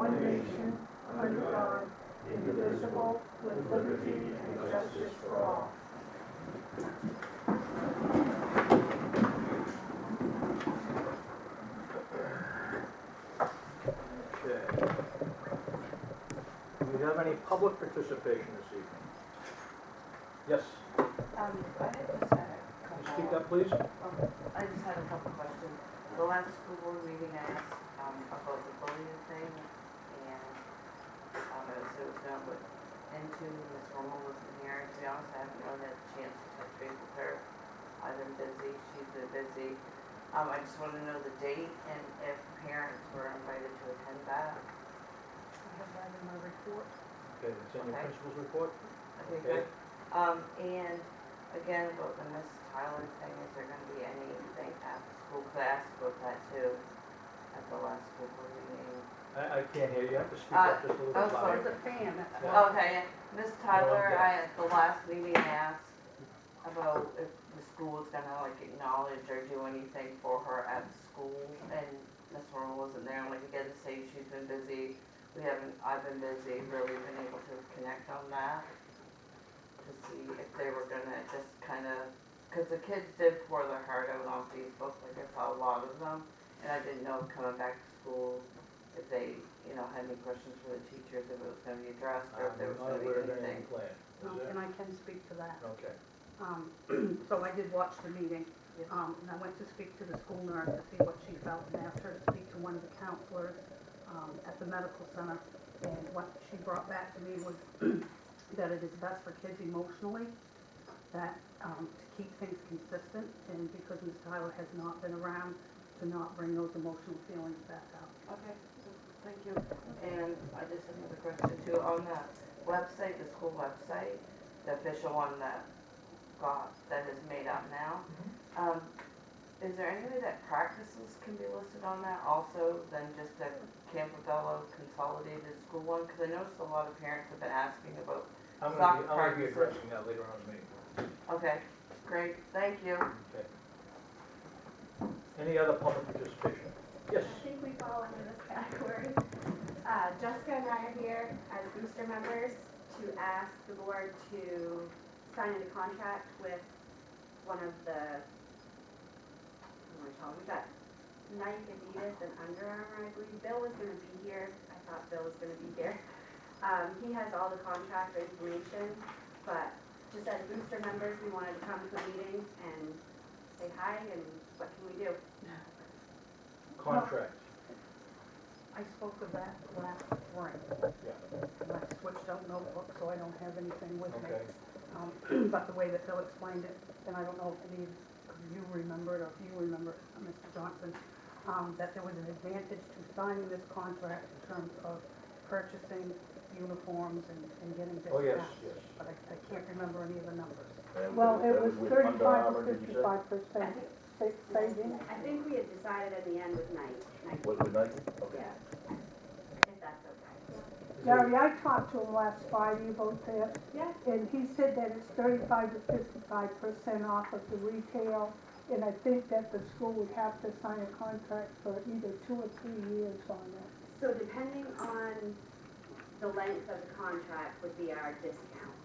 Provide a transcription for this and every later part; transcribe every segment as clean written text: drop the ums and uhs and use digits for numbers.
one nation, under God, indivisible, with liberty and justice for all. Okay. Do we have any public participation this evening? Yes, I had just had a can you couple. speak up, please? I just had a couple questions. The last school board meeting I asked about the bullying thing, and it was done with into Miss Romo wasn't here. To be honest, I haven't really had a chance to touch base with her. I've been busy. She's been busy. I just want to know the date and if parents were invited to attend that. I have that in my report. Okay, it's in your Okay. principal's report? Okay, Okay. good. And again, about the Miss Tyler thing, is there gonna be anything at the school? Cause I asked about that too at the last school board meeting. I can't hear you. You have to speak up just a little oh, bit sorry. louder. There's a fan, that's Yeah. why. Okay, yeah. Miss Tyler, at the last meeting I asked about if the school was gonna like acknowledge or do anything for her at school, and Miss Romo wasn't there. I'm like, again, to say she's been busy. I've been busy, really been able to connect on that to see if they were gonna just kind of, because the kids did pour their heart out on Facebook, like I saw a lot of them, and I didn't know coming back to school if they, had any questions for the teachers, if it was gonna be addressed, or if there was I'm not gonna be aware of anything. anything planned. No, Is there? and I can speak to that. Okay. So I did watch the meeting, Yeah. and I went to speak to the school nurse to see what she felt, and asked her to speak to one of the counselors at the medical center. And what she brought back to me was that it is best for kids emotionally, that to keep things consistent, and because Ms. Tyler has not been around, to not bring those emotional feelings back out. Okay, thank you. And I just have another question too, on the website, the school website, the official one that is made up now, is there any way that practices can be listed on that also than just the Campobello Consolidated School one? Because I noticed a lot of parents have been asking about I'm soccer gonna be practices. addressing that later on in the meeting. Okay, great, thank you. Okay. Any other public participation? Yes. I think we fall under this category. Jessica and I are here as booster members to ask the board to sign a contract with one of the, we've got Nike, Adidas, and Under Armour, I believe. Bill was gonna be here. I thought Bill was gonna be here. He has all the contract information, but just as booster members, we wanted to come to the meeting and say hi, and what can we do? Contract. I spoke of that last spring, Yeah. and I switched out notebooks, so I don't have anything with me. Okay. But the way that Bill explained it, and I don't know if any of you remember it, or if you remember, Mr. Johnson, that there was an advantage to signing this contract in terms of purchasing uniforms and getting discounts. Oh, yes, yes. But I can't remember any of the numbers. Well, it was with Under 35 Armour, to did you say? 55% savings. I think we had decided at the end with Nike. Was it Nike? Okay. Yeah. If that's okay. Gary, I talked to him last Friday about that, Yeah. and he said that it's 35 to 55% off of the retail, and I think that the school would have to sign a contract for either 2 or 3 years on that. So depending on the length of the contract would be our discount.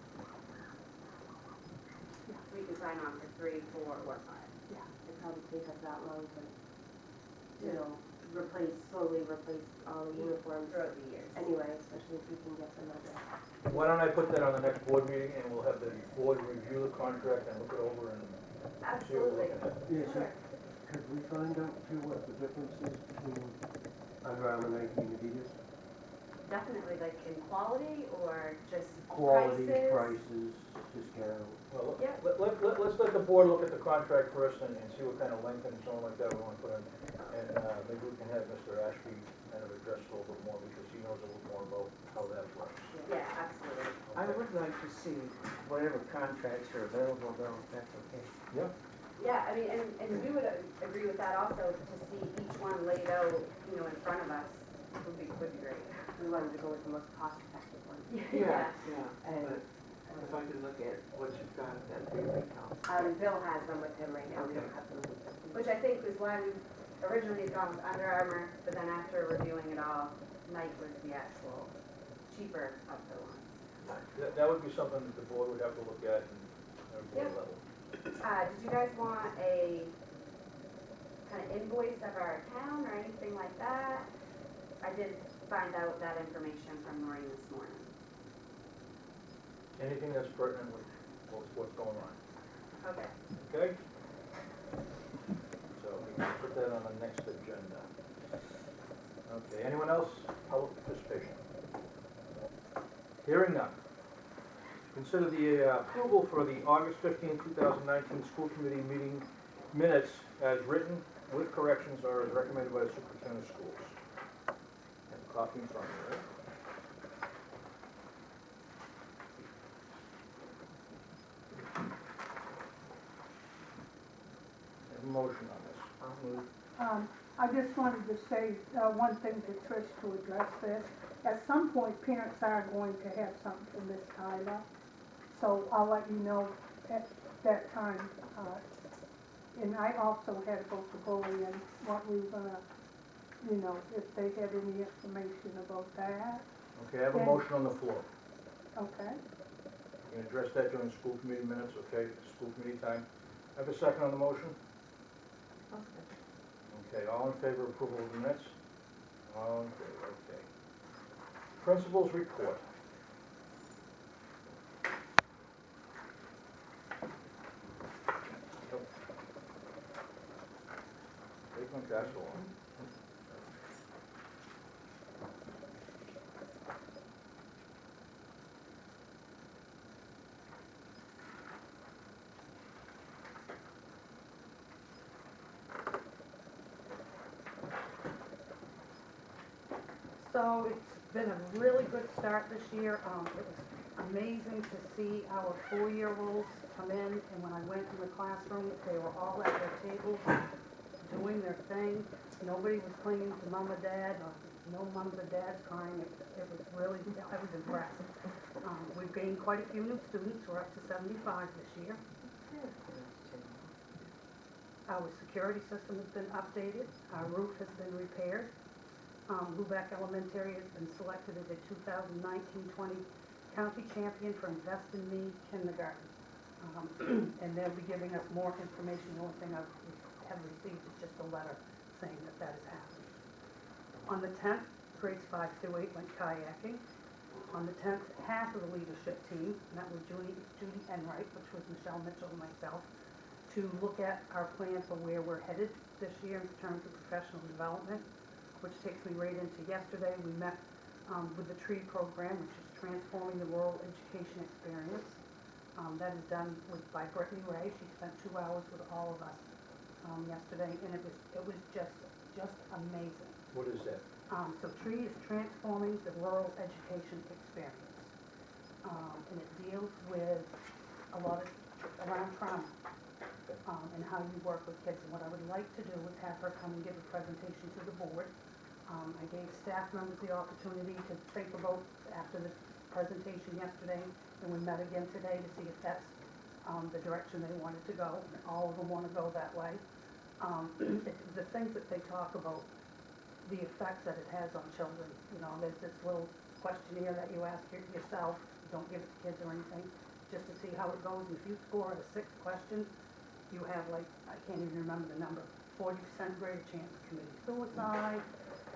So we can sign on for 3, 4, or 5. It probably take us that long to, slowly replace all the uniforms Throughout the years. anyway, especially if we can get them at the. Why don't I put that on the next board meeting, and we'll have the board review the contract and look it over and see what we're Absolutely. looking at. Yes, Sure. could we find out too what the difference is between Under Armour, Nike, and Adidas? Definitely, like in quality or just Quality, prices? prices, discount. Well, Yeah. let's let the board look at the contract first and see what kind of length and so on like that we want to put in. And maybe we can have Mr. Ashby kind of address it a little bit more because he knows a little more about how that works. Yeah, absolutely. I would like to see whatever contracts are available though, if that's okay. Yeah. Yeah, I mean, and we would agree with that also, to see each one laid out, in front of us would be great. We wanted to go with the most cost-effective one. Yeah. And if I could look at what you've got, that'd be really helpful. Bill has them with him right now, we don't have them with us. Which I think was why we originally it's gone with Under Armour, but then after reviewing it all, Nike was the actual cheaper of the ones. That would be something that the board would have to look at and board Yeah. level. Did you guys want a kind of invoice of our account or anything like that? I did find out that information from Maureen this morning. Anything that's pertinent with what's going on, Okay. okay? So we can put that on the next agenda. Okay, anyone else? Public participation? Hearing none. Consider the approval for the August 15, 2019 school committee meeting minutes as written with corrections or as recommended by the superintendent of schools. Have a copy in front of you, right? Have a motion on this. I'll move. I just wanted to say, one thing to Trish to address this. At some point, parents are going to have something for Miss Tyler, so I'll let you know at that time. And I also had to go to Bully and what we were gonna, you know, if they had any information about that, Okay, I have a Yeah. motion on the floor. okay? You can address that during school committee minutes, okay, school committee time. Have a second on the motion? Okay, all in favor of approval of the minutes? All in favor, okay. Principals report. Take one casserole. So it's been a really good start this year. It was amazing to see our 4-year-olds come in, and when I went in the classroom, they were all at their tables doing their thing. Nobody was clinging to mom or dad, or no moms or dads crying. It was really, I was impressed. We've gained quite a few new students. We're up to 75 this year. Our security system has been updated. Our roof has been repaired. Lubec Elementary has been selected as a 2019-20 county champion for Invest in Me kindergarten. And they'll be giving us more information. The only thing I have received is just a letter saying that that has happened. On the 10th, grades 5 through 8 went kayaking. On the 10th, half of the leadership team, and that was Judy Enright, which was Michelle Mitchell and myself, to look at our plan for where we're headed this year in terms of professional development, which takes me right into yesterday. We met with the TREE program, which is Transforming the Rural Education Experience. That is done by Brittany Ray. She spent 2 hours with all of us yesterday, and it was just amazing. What is that? So TREE is Transforming the Rural Education Experience. And it deals with a lot of around trauma. And how you work with kids. And what I would like to do is have her come and give a presentation to the board. I gave staff members the opportunity to think about after the presentation yesterday, and we met again today to see if that's the direction they wanted to go. And all of them want to go that way. The things that they talk about, the effects that it has on children. You know, there's this little questionnaire that you ask yourself. You don't give it to kids or anything, just to see how it goes. And if you score at a 6th question, you have like, I can't even remember the number, 40% greater chance of committing suicide,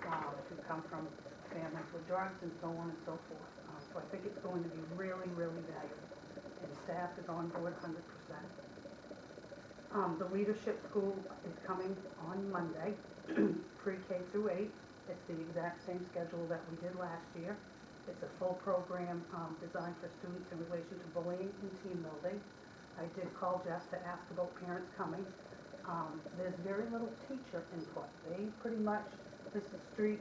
if you come from families with drugs and so on and so forth. So I think it's going to be really, really valuable. And staff is on board 100%. The leadership school is coming on Monday, pre-K through 8. It's the exact same schedule that we did last year. It's a full program designed for students in relation to bullying and team building. I did call Jess to ask about parents coming. There's very little teacher input. They pretty much, Mr. Street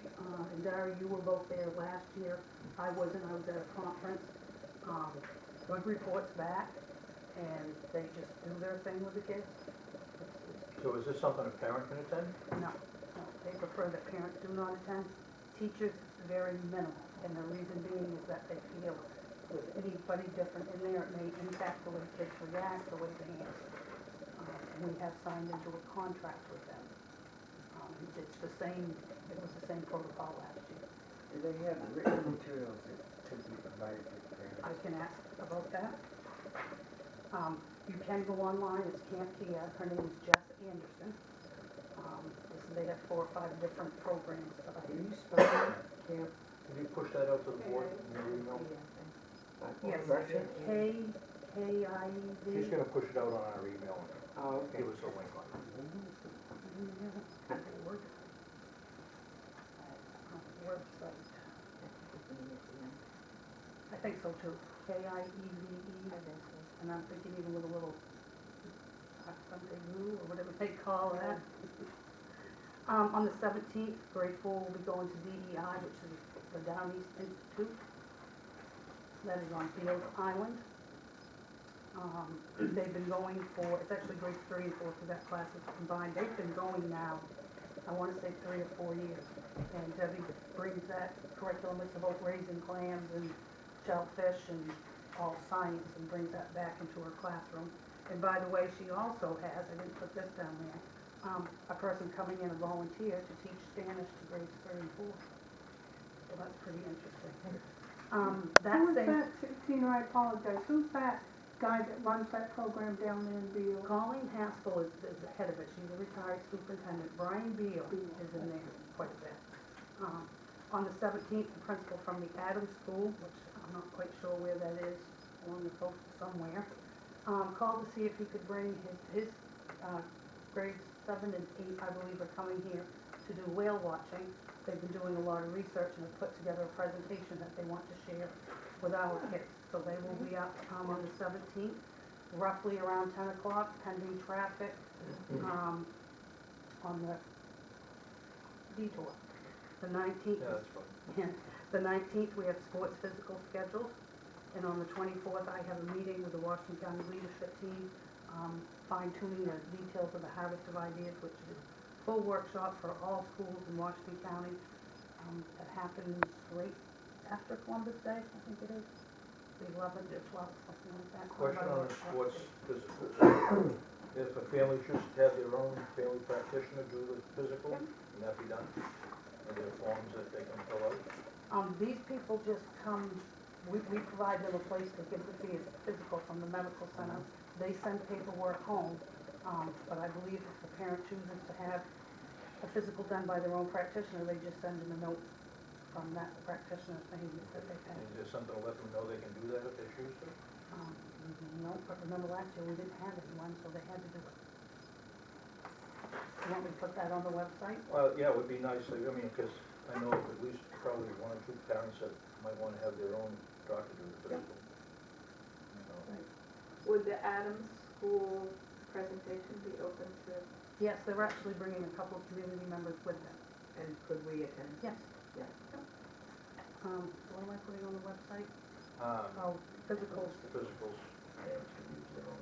and Dara, you were both there last year. I wasn't, I was at a conference. Good reports back, and they just do their thing with the kids. So is this something a parent can attend? No, they prefer that parents do not attend. Teachers, very minimal, and the reason being is that they feel with anybody different in there, it may impact the way kids react, the way they answer. And we have signed into a contract with them. it's the same, it was the same protocol last year. Do they have written materials that could be provided to the parents? I can ask about that. You can go online, it's Camp Kia, her name is Jess Anderson. They have 4 or 5 different programs that I Can you use. spell that, Camp? Can you push that out to the board in your email? Yes, Russia? K-I-E-V. She's gonna push it out on our email Oh, and okay. give us a link on it. Website. I think so too. K-I-E-V-E. And I'm thinking even with a little something new or whatever they call that. On the 17th, grade 4 will be going to DEI, which is the Down East Institute. That is on Field Island. They've been going for, it's actually grades 3 and 4 because that class is combined. They've been going now, I want to say 3 or 4 years. And Debbie brings that curriculum, it's about raising clams and shellfish and all science, and brings that back into her classroom. And by the way, she also has, I didn't put this down there, a person coming in, a volunteer, to teach Spanish to grades 3 and 4. So that's pretty interesting. That Who is same, that, Tina, I apologize, who's that guy that runs that program down there in Beal? Colleen Haskell is the head of it, she's a retired superintendent. Brian Beal is in there quite a bit. On the 17th, the principal from the Adams School, which I'm not quite sure where that is, along the coast somewhere, called to see if he could bring his grades 7 and 8, I believe, are coming here to do whale watching. They've been doing a lot of research and have put together a presentation that they want to share with our kids. So they will be up on the 17th, roughly around 10 o'clock, pending traffic, on the detour. The 19th, Yeah, that's fine. the 19th, we have sports physical scheduled. And on the 24th, I have a meeting with the Washington County leadership team, fine-tuning the details of the Harvest of Ideas, which is a full workshop for all schools in Washington County. That happens right after Columbus Day, I think it is, the 11th or 12th, something like that. Question on the sports physicals. If a family chooses to have their own family practitioner do the physical, can that be done? Are there forms that they can fill out? These people just come, we provide them a place to give the physical from the medical center. They send paperwork home, but I believe if the parent chooses to have a physical done by their own practitioner, they just send them a note from that practitioner saying that they've had. Is there something to let them know they can do that if they choose to? No, but remember last year we didn't have anyone, so they had to do it. You want me to put that on the website? Well, yeah, it would be nice, I mean, because I know of at least probably 1 or 2 parents that might want to have their own doctor do the physical. You know. Would the Adams School presentation be open to, Yes, they're actually bringing a couple of community members with them. and could we attend? Yes. Yeah. So what am I putting on the website? Um, Oh, physicals. Physicals, Parents can use their own.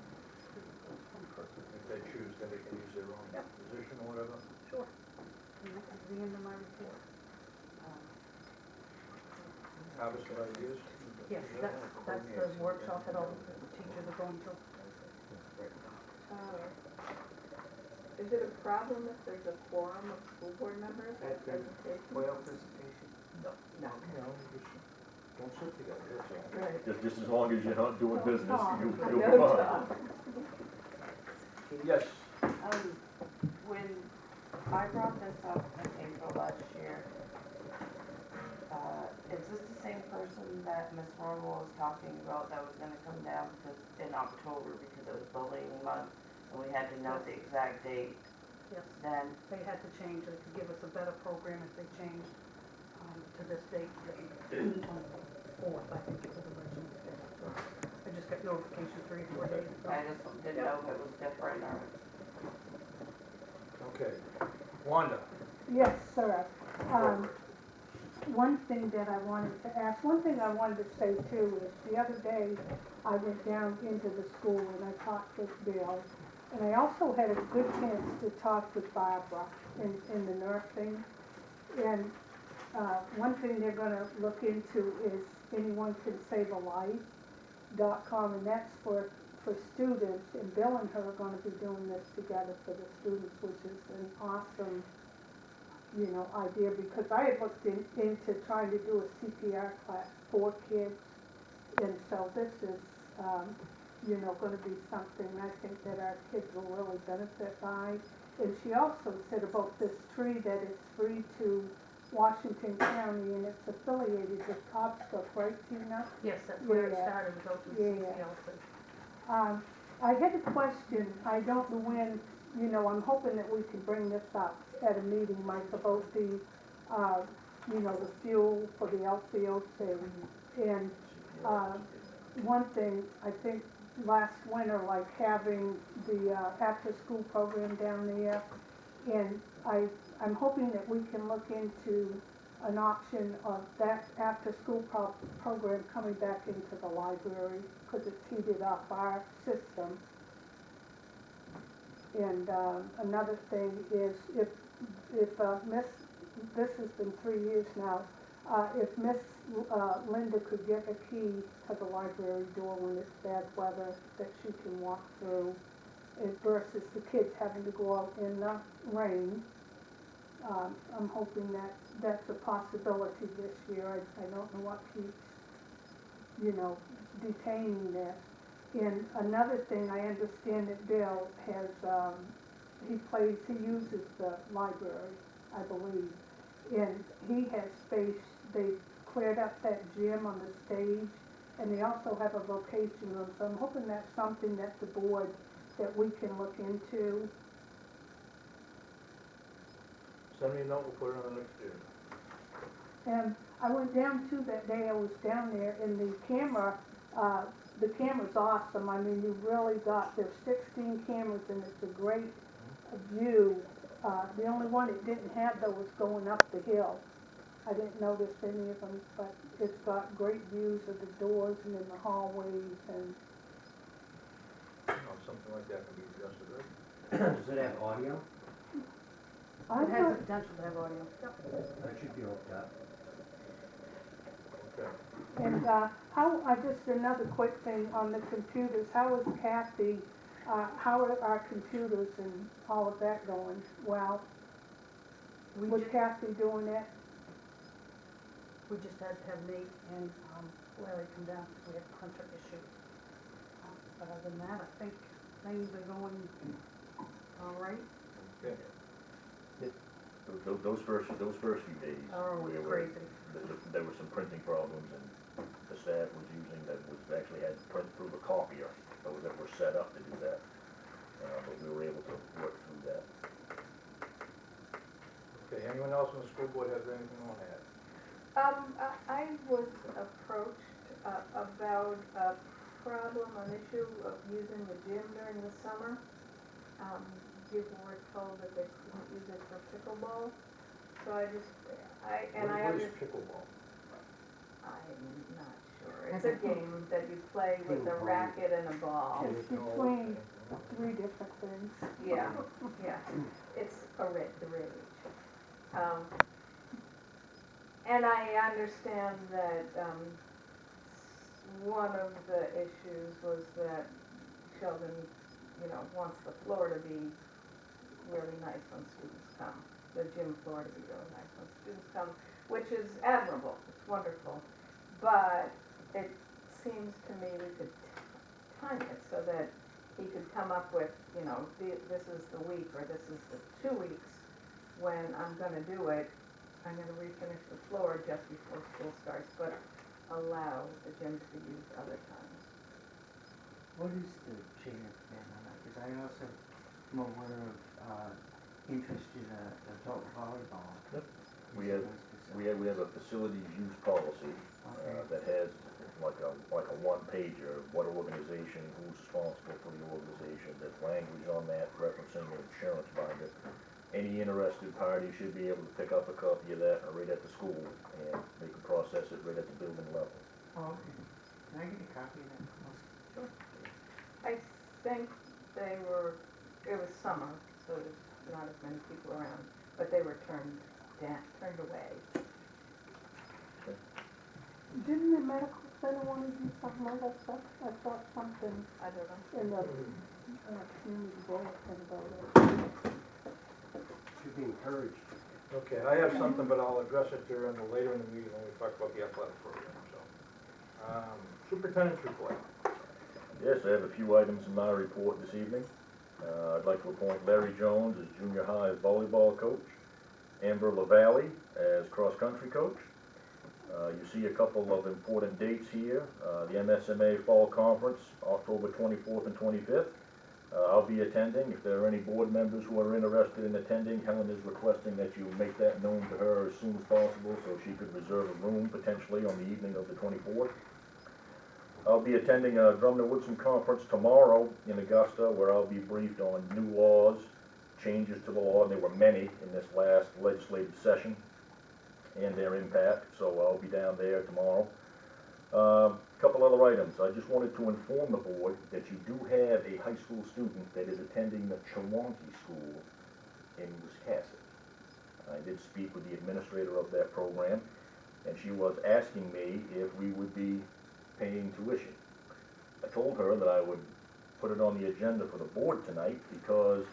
if they choose, then they can use their own Yep. position or whatever. Sure. And that is the end of my report. Harvest of ideas? Yes, that's the workshop that all the teachers are going to. Is it a problem if there's a quorum of school board members at At the presentation? whale presentation? No. You know, just don't sit together, that's all. Right. Just as long as you're not doing business, you'll be No fine. talk. Yes, When I brought this up in April last year, is this the same person that Miss Normal was talking about that was gonna come down in October because it was bullying month? And we had to note the exact date Yes, then? they had to change it to give us a better program if they changed to this date, the 4th, I think it was originally scheduled. So I just got notification 3 or 4 days ago. I just didn't know if it was different or. okay. Wanda? Yes, sir. One thing that I wanted to ask, one thing I wanted to say too is the other day I went down into the school and I talked with Bill. And I also had a good chance to talk with Barbara in the nursing. And one thing they're gonna look into is anyone can save a life.com, and that's for students. And Bill and her are gonna be doing this together for the students, which is an awesome idea, because I had looked into trying to do a CPR class for kids. And so this is, gonna be something I think that our kids will really benefit by. And she also said about this tree that it's free to Washington County and it's affiliated with Cobscope, right, Tina? Yes, that's where it Yeah. started, was out through Yeah. CCLC. I had a question, I don't know when, I'm hoping that we can bring this up at a meeting, Mike, about the, the fuel for the LCOC. And, one thing, I think last winter, like having the, after-school program down there, and I'm hoping that we can look into an option of that after-school program coming back into the library, because it's heated up our system. And another thing is if this has been 3 years now, if Miss Linda could get a key to the library door when it's bad weather that she can walk through, versus the kids having to go out in the rain. I'm hoping that that's a possibility this year. I don't know what keeps, detaining this. And another thing, I understand that Bill has, he uses the library, I believe. And he has space, they've cleared up that gym on the stage, and they also have a vocation room. So I'm hoping that's something that the board, that we can look into. Send me a note, we'll put it on the next year. And I went down too that day, I was down there, and the camera's awesome. I mean, you really there's 16 cameras, and it's a great view. The only one it didn't have, though, was going up the hill. I didn't notice any of them, but it's got great views of the doors and in the hallways, and Something like that can be adjusted, right? Does it have audio? I It has the don't, potential to have audio. That should be hooked up. Okay. and just another quick thing on the computers, how is Kathy, how are our computers and all of that going? Well, was Kathy doing it? We just had to have Nate and Larry come down because we had printer issues. But other than that, I think things are going all right. Okay. Those first few days. Oh, there it's were- crazy. There were some printing problems, and the staff was using that, was actually had to print through the copier, that were set up to do that. But we were able to work through that. Okay, anyone else on the school board have anything they want to add? I was approached about a problem, an issue of using the gym during the summer. People were told that they couldn't use it for pickleball, so I What is pickleball? I'm not sure. It's a game that you play with a racket and a ball. It's between 3 different things. Yeah, yeah, it's the rage. And I understand that, one of the issues was that Sheldon, wants the floor to be really nice when students come, the gym floor to be really nice when students come, which is admirable, it's wonderful. But it seems to me we could time it so that he could come up with, this is the week or this is the 2 weeks when I'm gonna do it. I'm gonna refinish the floor just before school starts, but allow the gym to be used other times. What is the chain of command on that? Because I also am aware of interest in adult volleyball. Yep. We have a facilities use policy that has like a one-pager, what organization, who's responsible for the organization. There's language on that referencing the insurance binder. Any interested party should be able to pick up a copy of that right at the school, and they can process it right at the building level. Oh, okay. Can I get a copy of that? Sure. I think it was summer, so there's not as many people around, but they were turned away. Didn't the medical center want to do something like that stuff? I thought something I don't know. in the community bulletin about it. Should be encouraged. Okay, I have something, but I'll address it during the, later in the meeting when we talk about the athletic program, so. Superintendent's report. Yes, I have a few items in my report this evening. I'd like to appoint Larry Jones as junior high volleyball coach, Amber LaValle as cross-country coach. You see a couple of important dates here. The MSMA Fall Conference, October 24th and 25th. I'll be attending. If there are any board members who are interested in attending, Helen is requesting that you make that known to her as soon as possible so she could reserve a room potentially on the evening of the 24th. I'll be attending a Drumner-Woodson conference tomorrow in Augusta where I'll be briefed on new laws, changes to the law, and there were many in this last legislative session, and their impact, so I'll be down there tomorrow. Couple other items. I just wanted to inform the board that you do have a high school student that is attending the Chewonki School in Wiscasset. I did speak with the administrator of that program, and she was asking me if we would be paying tuition. I told her that I would put it on the agenda for the board tonight because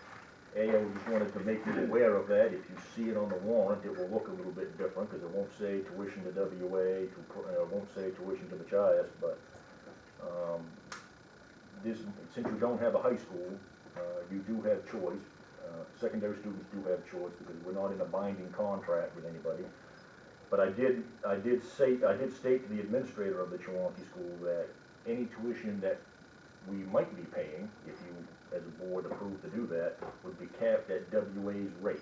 I just wanted to make you aware of that. If you see it on the warrant, it will look a little bit different because it won't say tuition to WA, it won't say tuition to Machias, but since you don't have a high school, you do have choice. Secondary students do have choice because we're not in a binding contract with anybody. But I did state to the administrator of the Chewonki School that any tuition that we might be paying, if you as a board approve to do that, would be capped at WA's rate,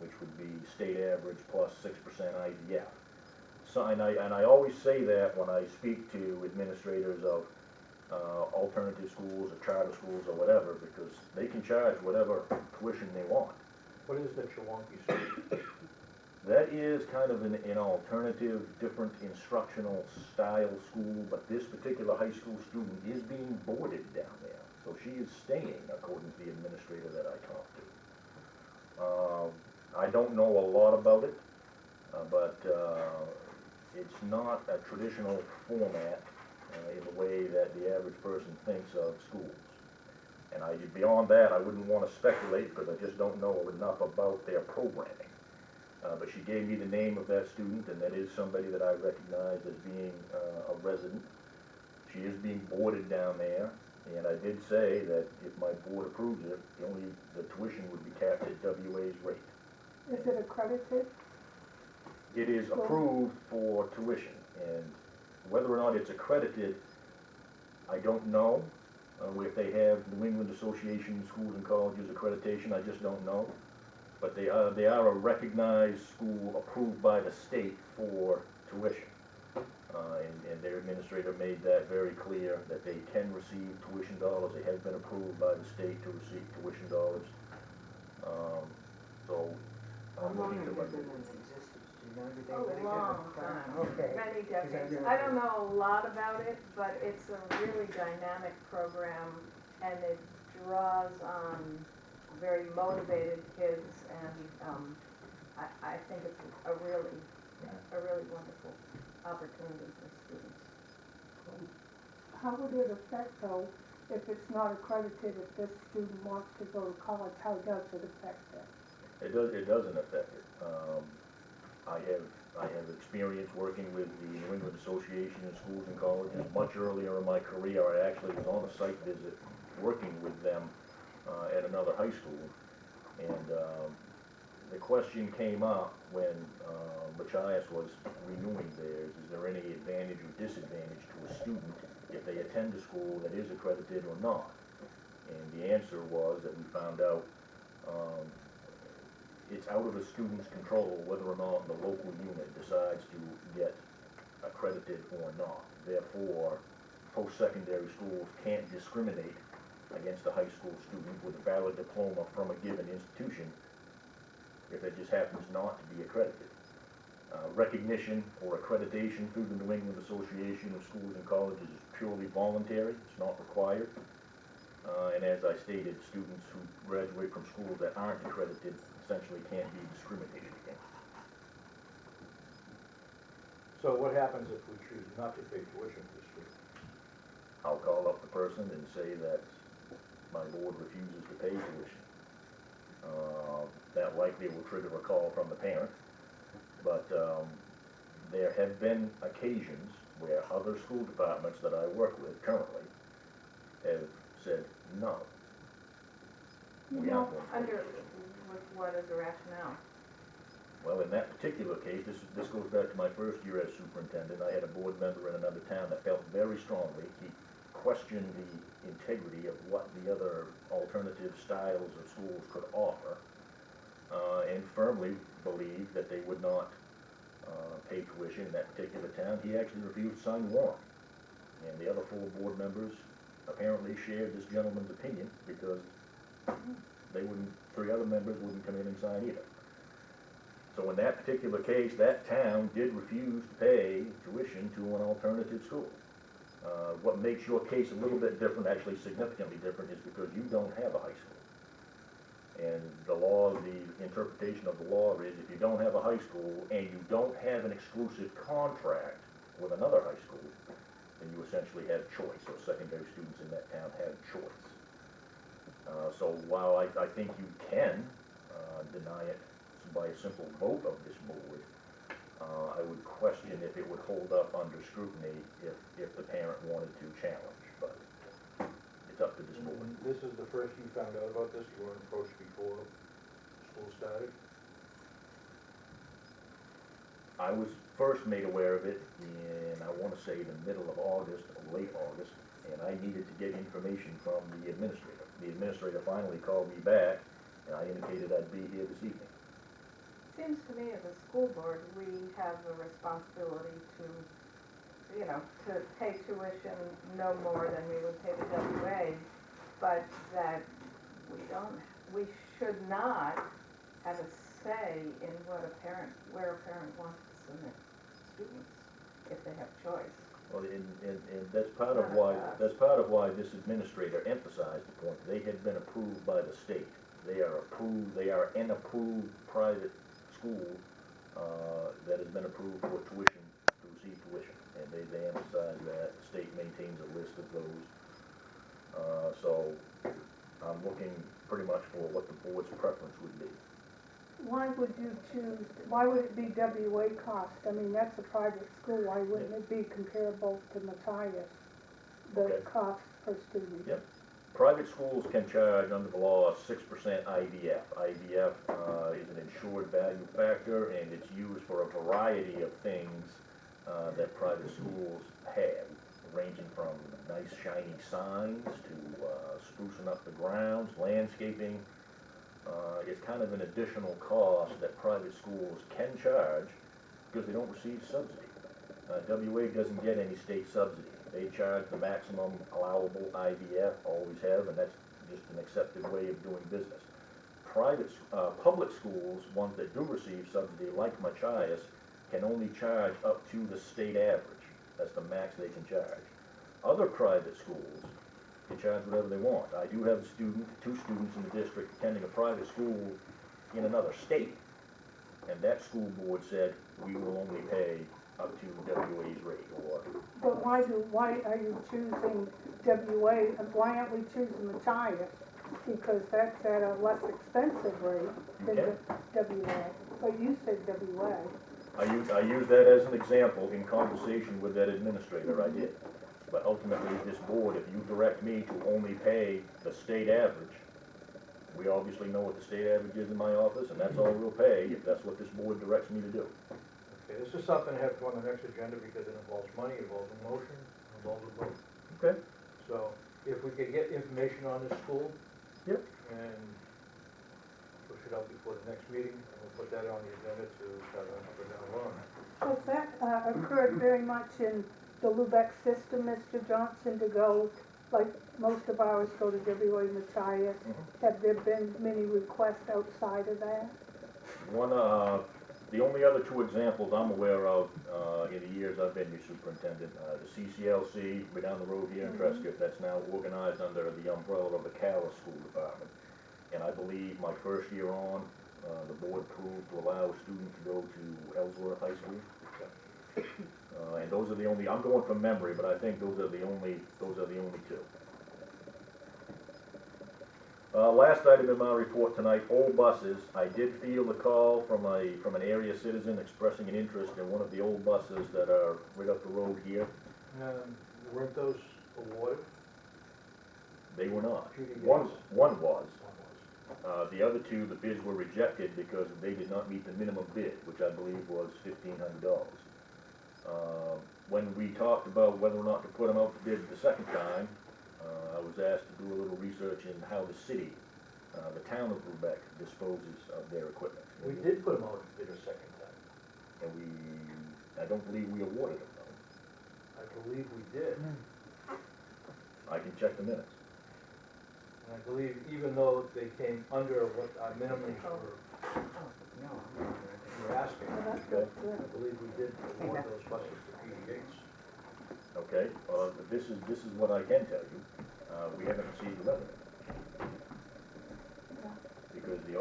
which would be state average plus 6% IDF. So, and I always say that when I speak to administrators of alternative schools or charter schools or whatever, because they can charge whatever tuition they want. What is the Chewonki School? That is kind of an alternative, different instructional style school, but this particular high school student is being boarded down there. So she is staying, according to the administrator that I talked to. I don't know a lot about it, but it's not a traditional format in the way that the average person thinks of schools. And beyond that, I wouldn't want to speculate because I just don't know enough about their programming. But she gave me the name of that student, and that is somebody that I recognize as being a resident. She is being boarded down there, and I did say that if my board approves it, the tuition would be capped at WA's rate. Is it accredited? It is approved for tuition, and whether or not it's accredited, I don't know. If they have New England Association of Schools and Colleges accreditation, I just don't know. But they are a recognized school approved by the state for tuition. And their administrator made that very clear, that they can receive tuition dollars. They have been approved by the state to receive tuition dollars. So How I'm long looking have to they been in existence? Do you know, did they A really get long a time, Okay. many decades. never I don't know a lot about it, but it's a really dynamic program, and it draws on very motivated kids, and I think it's a really wonderful opportunity for students. How would it affect though, if it's not accredited, if this student wants to go to college, how does it affect them? It doesn't affect it. I have experience working with the New England Association of Schools and Colleges. Much earlier in my career, I actually was on a site visit working with them at another high school. And the question came up when Machias was renewing theirs, is there any advantage or disadvantage to a student if they attend a school that is accredited or not? And the answer was that we found out it's out of the student's control whether or not the local unit decides to get accredited or not. Therefore, post-secondary schools can't discriminate against a high school student with a valid diploma from a given institution if it just happens not to be accredited. Recognition or accreditation through the New England Association of Schools and Colleges is purely voluntary, it's not required. And as I stated, students who graduate from schools that aren't accredited essentially can't be discriminated against. So what happens if we choose not to pay tuition for the student? I'll call up the person and say that my board refuses to pay tuition. that likely will trigger a call from the parent. But there have been occasions where other school departments that I work with currently have said, no. We aren't going to. Under, with what is the rationale? Well, in that particular case, this goes back to my first year as superintendent. I had a board member in another town that felt very strongly. He questioned the integrity of what the other alternative styles of schools could offer, and firmly believed that they would not pay tuition in that particular town. He actually refused to sign the warrant. And the other 4 board members apparently shared this gentleman's opinion because they wouldn't, 3 other members wouldn't come in and sign either. So in that particular case, that town did refuse to pay tuition to an alternative school. What makes your case a little bit different, actually significantly different, is because you don't have a high school. And the law, the interpretation of the law is if you don't have a high school and you don't have an exclusive contract with another high school, then you essentially have choice, or secondary students in that town have choice. So while I think you can deny it by a simple vote of this board, I would question if it would hold up under scrutiny if the parent wanted to challenge, but it's up to this board. This is the first you found out about this, you weren't approached before school started? I was first made aware of it in, I want to say, the middle of August, or late August, and I needed to get information from the administrator. The administrator finally called me back, and I indicated I'd be here this evening. Seems to me as a school board, we have a responsibility to, to pay tuition no more than we would pay the WA, but that we should not have a say in where a parent wants to send their students, if they have choice. Well, and that's part of why this administrator emphasized the point. They had been approved by the state. They are an approved private school that has been approved for tuition, to receive tuition. And they emphasize that. The state maintains a list of those. So I'm looking pretty much for what the board's preference would be. Why would it be WA cost? I mean, that's a private school, why wouldn't it be comparable to Matthias, the Okay. cost per student? Yep. Private schools can charge under the law 6% IVF. IVF is an insured value factor, and it's used for a variety of things that private schools have, ranging from nice shiny signs to sprucing up the grounds, landscaping. It's kind of an additional cost that private schools can charge because they don't receive subsidy. WA doesn't get any state subsidy. They charge the maximum allowable IVF, always have, and that's just an accepted way of doing business. Public schools, ones that do receive subsidy, like Machias, can only charge up to the state average. That's the max they can charge. Other private schools can charge whatever they want. I do have two students in the district attending a private school in another state, and that school board said, we will only pay up to WA's rate, or... But why are you choosing WA, and why aren't we choosing Matthias? Because that's at a less expensive rate than the WA, but you said WA. I use that as an example in conversation with that administrator, I did. But ultimately, this board, if you direct me to only pay the state average, we obviously know what the state average is in my office, and that's all we'll pay if that's what this board directs me to do. Okay, this is something to have on the next agenda because it involves money, it involves emotion, it involves a vote. Okay. So if we could get information on this school. Yep. And push it out before the next meeting, and we'll put that on the agenda to start on up or down the line. So that occurred very much in the Lubec system, Mr. Johnson, to go, like most of ours go to WA Matthias. Have there been many requests outside of that? The only other 2 examples I'm aware of in the years I've been your superintendent, the CCLC, way down the road here in Trescott, that's now organized under the umbrella of the Callis School Department. And I believe my first year on, the board approved to allow a student to go to Ellsworth High School. And those are the only, I'm going from memory, but I think those are the only 2. Last item in my report tonight, old buses. I did field a call from an area citizen expressing an interest in one of the old buses that are right up the road here. Weren't those awarded? They were not. Judy One Gates. was. One was. The other two, the bids were rejected because they did not meet the minimum bid, which I believe was $1,500. When we talked about whether or not to put them out to bid the second time, I was asked to do a little research in how the city, the town of Lubec, disposes of their equipment. We did put them out to bid a second time. And I don't believe we awarded them though. I believe we did. I can check the minutes. And I believe even though they came under what our minimums were No, I'm not sure. we're asking, Well, that's Okay. good. I believe we did award those buses to Judy Gates. Okay, but this is what I can tell you. We haven't received the revenue. Because the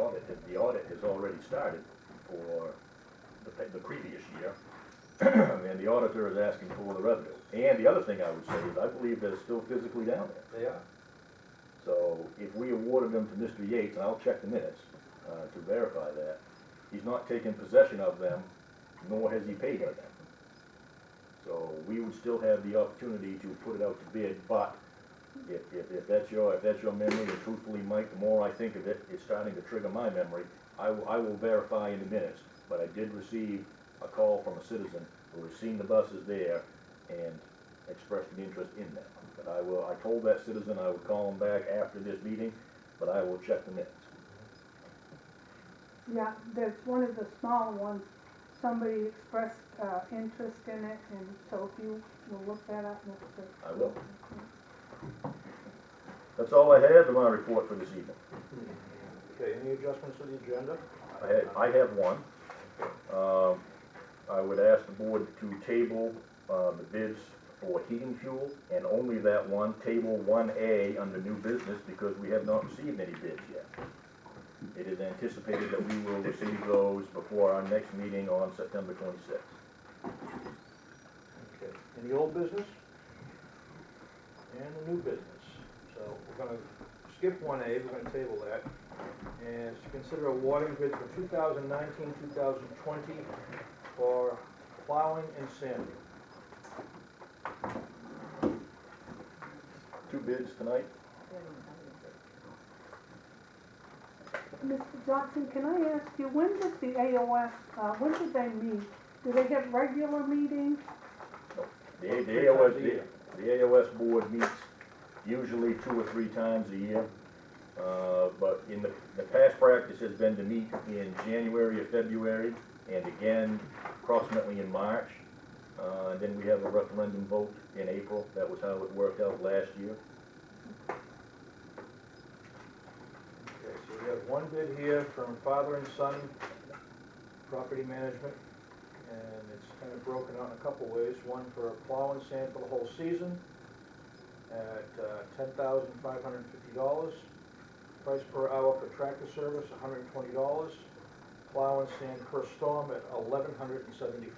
audit has already started for the previous year. And the auditor is asking for the revenue. And the other thing I would say is I believe they're still physically down there. They are. So if we awarded them to Mr. Yates, and I'll check the minutes to verify that, he's not taken possession of them, nor has he paid for them. So we would still have the opportunity to put it out to bid, but if that's your memory, and truthfully, Mike, the more I think of it, it's starting to trigger my memory. I will verify in the minutes, but I did receive a call from a citizen who has seen the buses there and expressed an interest in them. But I told that citizen I would call him back after this meeting, but I will check the minutes. Yeah, there's one of the smaller ones, somebody expressed interest in it, and so if you will look that up next week. I will. That's all I had in my report for this evening. Okay, any adjustments to the agenda? I have one. I would ask the board to table the bids for heating fuel, and only that one, table 1A under new business, because we have not received any bids yet. It is anticipated that we will receive those before our next meeting on September 26th. Okay, any old business? And the new business. So we're gonna skip 1A, we're gonna table that. And to consider awarding bids for 2019, 2020 for plowing and sanding. Two bids tonight. Mr. Johnson, can I ask you, when did the AOS, when did they meet? Do they have regular meetings? The Three times a AOS, year. the AOS board meets usually 2 or 3 times a year. But in the past practice has been to meet in January or February, and again approximately in March. And then we have a referendum vote in April. That was how it worked out last year. Okay, so we have one bid here from Father and Son Property Management, and it's kind of broken out in a couple ways. One for plow and sand for the whole season at $10,550. Price per hour for tractor service, $120. Plow and sand per storm at $1,175.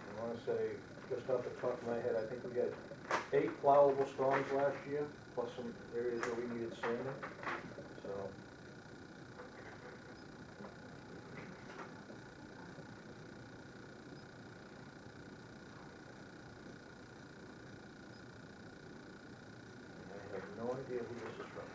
I want to say, just off the top of my head, I think we had 8 plowable storms last year, plus some areas where we needed sanding, so. I have no idea who this is from.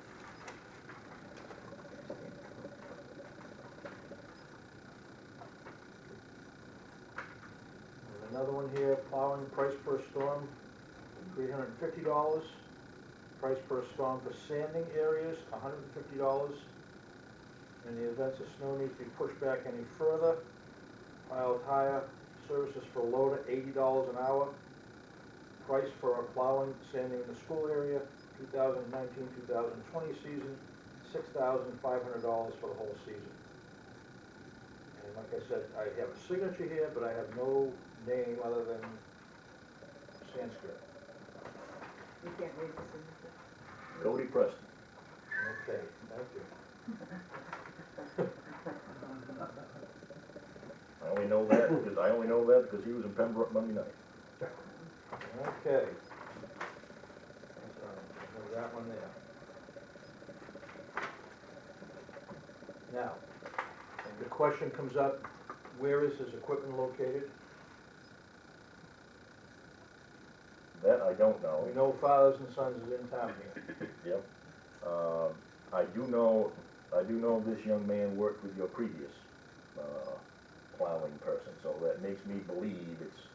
And another one here, plowing price per storm, $350. Price per storm for sanding areas, $150. In the event of snow needs to be pushed back any further, pile tire services for loader, $80 an hour. Price for plowing, sanding in the school area, 2019-2020 season, $6,500 for the whole season. And like I said, I have a signature here, but I have no name other than Sanskrit. You can't read the signature. Cody Preston. Okay, thank you. I only know that because he was in Pembroke Monday night. Okay. So, there's that one there. Now, the question comes up, where is his equipment located? That I don't know. We know Fathers and Sons is in town here. Yep. I do know this young man worked with your previous, plowing person, so that makes me believe it's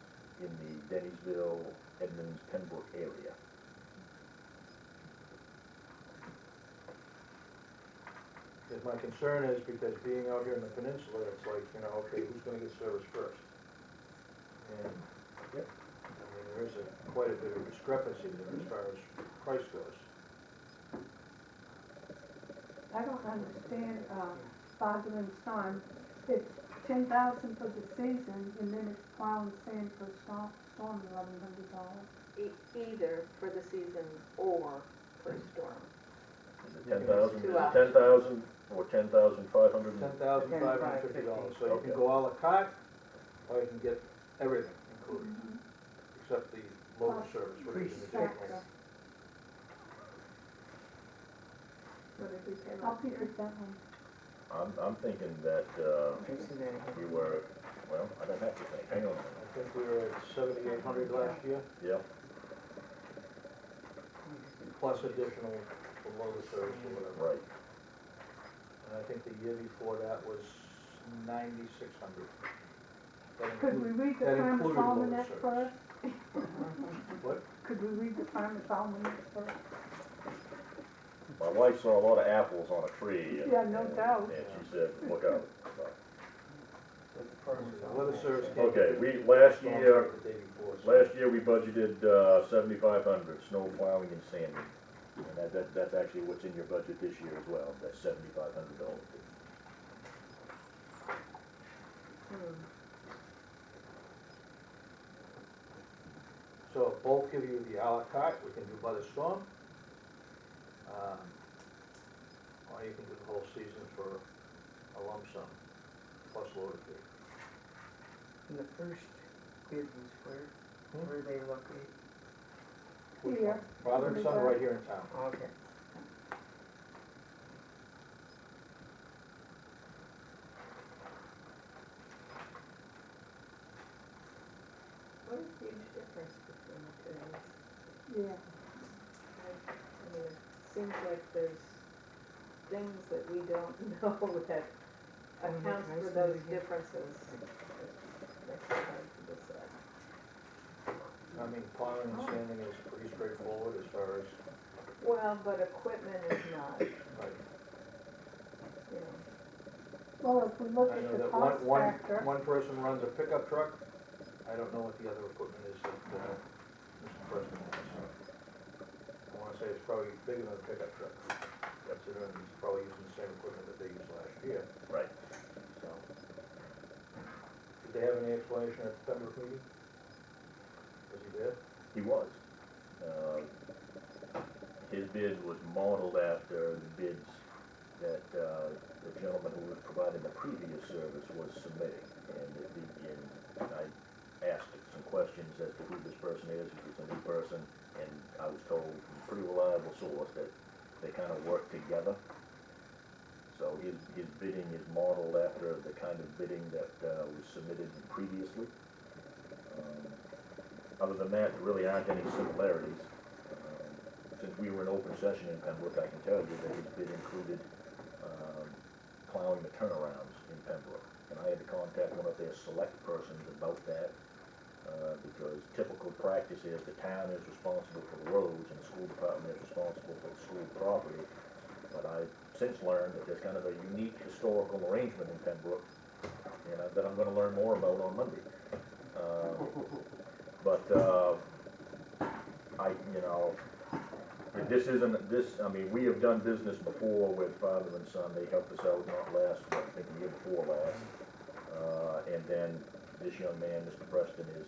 in the Dennisville, Edmonds, Pembroke area. Because my concern is, because being out here in the peninsula, it's like, you know, okay, who's gonna get service first? And, I mean, there is quite a bit of discrepancy there as far as price goes. I don't understand, father and son, it's 10,000 for the season, and then it's plowing sand for storm, $1,100. Either for the season or for storm. Is it 10,000, is 2 it hours. 10,000 or 10,500? $10,550, so you can go à la carte, or you can get everything included, except the local service, which is an additional. I'll pick it that one. I'm thinking that, Isn't there? we were, well, I don't have to think, hang on a minute. I think we were at 7,800 last year, Yeah, plus additional for local service or whatever. right. And I think the year before that was 9,600. That Could we include- read the that Farmer's included local Almanac service. first? What? Could we read the Farmer's Almanac first? My wife saw a lot of apples on a tree. Yeah, no doubt. And she said, look out. Weather service came. Okay, last storm year, the day before, so- last year we budgeted, 7,500, snow plowing and sanding. And that's actually what's in your budget this year as well, that's $7,500. So both give you the à la carte, we can do by the storm. Or you can do the whole season for a lump sum, plus loader fee. And the first bid was where they located? Which Here. one? Father and son, right here in town. Okay. What a huge difference between the two. Yeah. I mean, it seems like there's things that we don't know that accounts for those differences. Makes it hard to decide. I mean, plowing and sanding is pretty straightforward as far as, Well, but equipment is not, like, you know. Well, if we look I at know the that cost factor, one person runs a pickup truck. I don't know what the other equipment is that, Mr. President has. I wanna say it's probably bigger than a pickup truck, considering he's probably using the same equipment that they used last year, Right. so. Did they have any explanation at the Pembroke meeting? Was he there? He was. His bid was modeled after the bids that the gentleman who was providing the previous service was submitting. And I asked some questions as to who this person is, if it's a new person, and I was told from a pretty reliable source that they kind of work together. So his bidding is modeled after the kind of bidding that was submitted previously. Other than that, there really aren't any similarities. Since we were in open session in Pembroke, I can tell you that his bid included plowing the turnarounds in Pembroke. And I had to contact one of their select persons about that, because typical practice is the town is responsible for the roads and the school department is responsible for the school property. But I've since learned that there's kind of a unique historical arrangement in Pembroke, and that I'm gonna learn more about on Monday. This isn't, I mean, we have done business before with father and son. They helped us out not last, but I think the year before last. And then this young man, Mr. Preston, is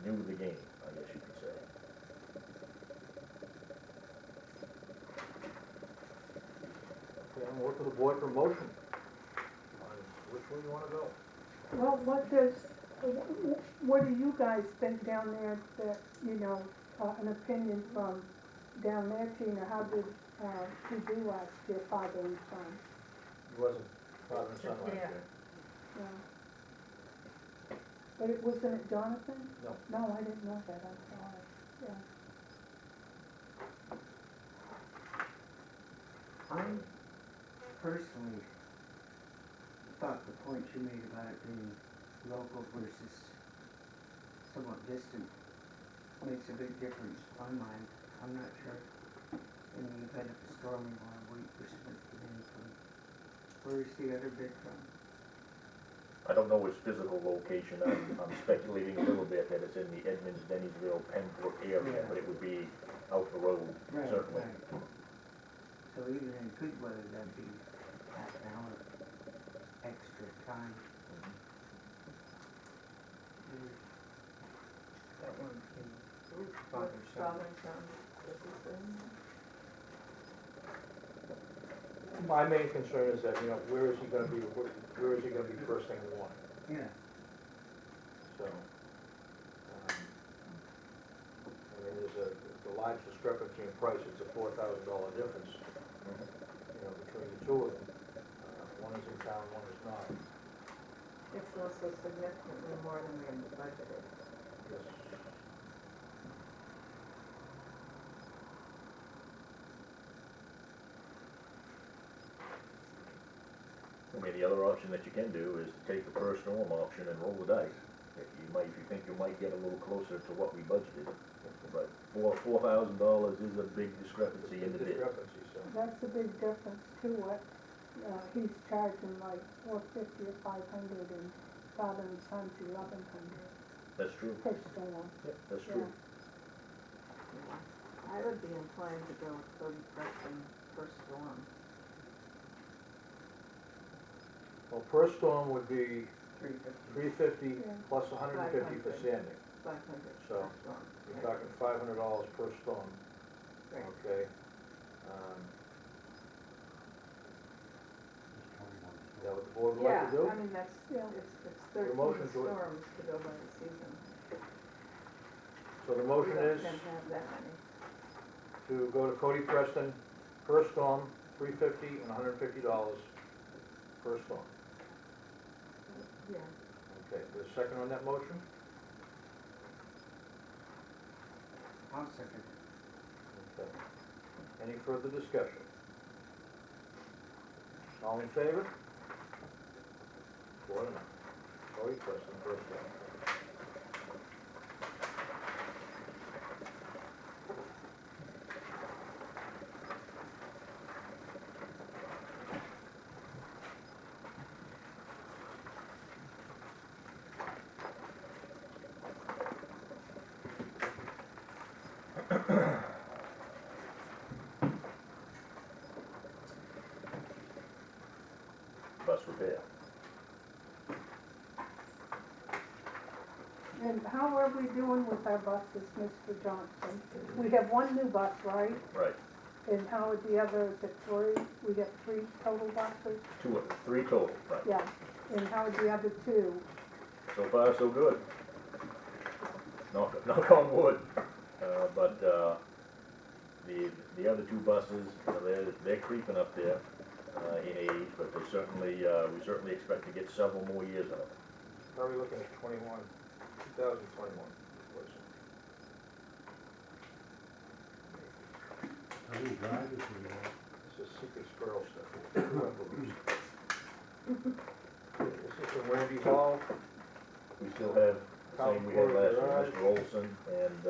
new to the game, I guess you could say. Okay, I'm working with the board for motion on which way you wanna go. Well, what do you guys think down there that, you know, an opinion from down there, Tina, how did, he do last year, father and son? It wasn't father and son last Yeah. year. Yeah. But wasn't it Jonathan? No. No, I didn't know that, I'm sorry, yeah. I personally thought the point you made about it being local versus somewhat distant makes a big difference on mine. I'm not sure in the event of a storm you want to wait for somebody to get in from, where's the other bid from? I don't know its physical location, I'm speculating a little bit that it's in the Edmonds, Dennisville, Pembroke area, but it would be out the road, certainly. Right. So even in good weather, that'd be half an hour extra time. That one, Father, son. father and son, this is the, My main concern is that, you know, where is he gonna be first thing in the morning? Yeah. So, I mean, there's a large discrepancy in price, it's a $4,000 difference, you know, between the two of them. One is in town, one is not. it's also significantly more than we had budgeted. Yes. I mean, the other option that you can do is to take the per storm option and roll the dice. If you think you might get a little closer to what we budgeted, but $4,000 is a big discrepancy in the bid. Discrepancy, so. That's a big difference too, what, he's charging like $450 or $500 and father and son's $1,100 That's true. per storm. Yep, that's true. Yeah. I would be inclined to go with Cody Preston per storm. Well, per storm would be 350. $350 Yeah. plus $150 for 500. sanding. 500 So, per storm. You're talking $500 per storm, Right. okay? Is that what the board would like to do? Yeah, I mean, that's, Yeah. it's Your 13 motion to it. storms to go by the season. So the motion We don't is tend to have that many. to go to Cody Preston, per storm, $350 and $150 per storm. Yeah. Okay, there's a second on that motion? I'll second. Okay. Any further discussion? All in favor? 4-0. Cody Preston, per storm. Bus repair. And how are we doing with our buses, Mr. Johnson? We have one new bus, right? Right, And how are the others at three? We have 3 total buses? 3 total, right. Yeah. And how are the other 2? So far, so good. Knock on wood. But the other 2 buses, you know, they're creeping up there in age, but they certainly, we certainly expect to get several more years out of them. Probably looking at 2021. How many drivers do you have? This is secret squirrel stuff. This is from Randy Hall. We still have the same we had last year, Mr. Olson, and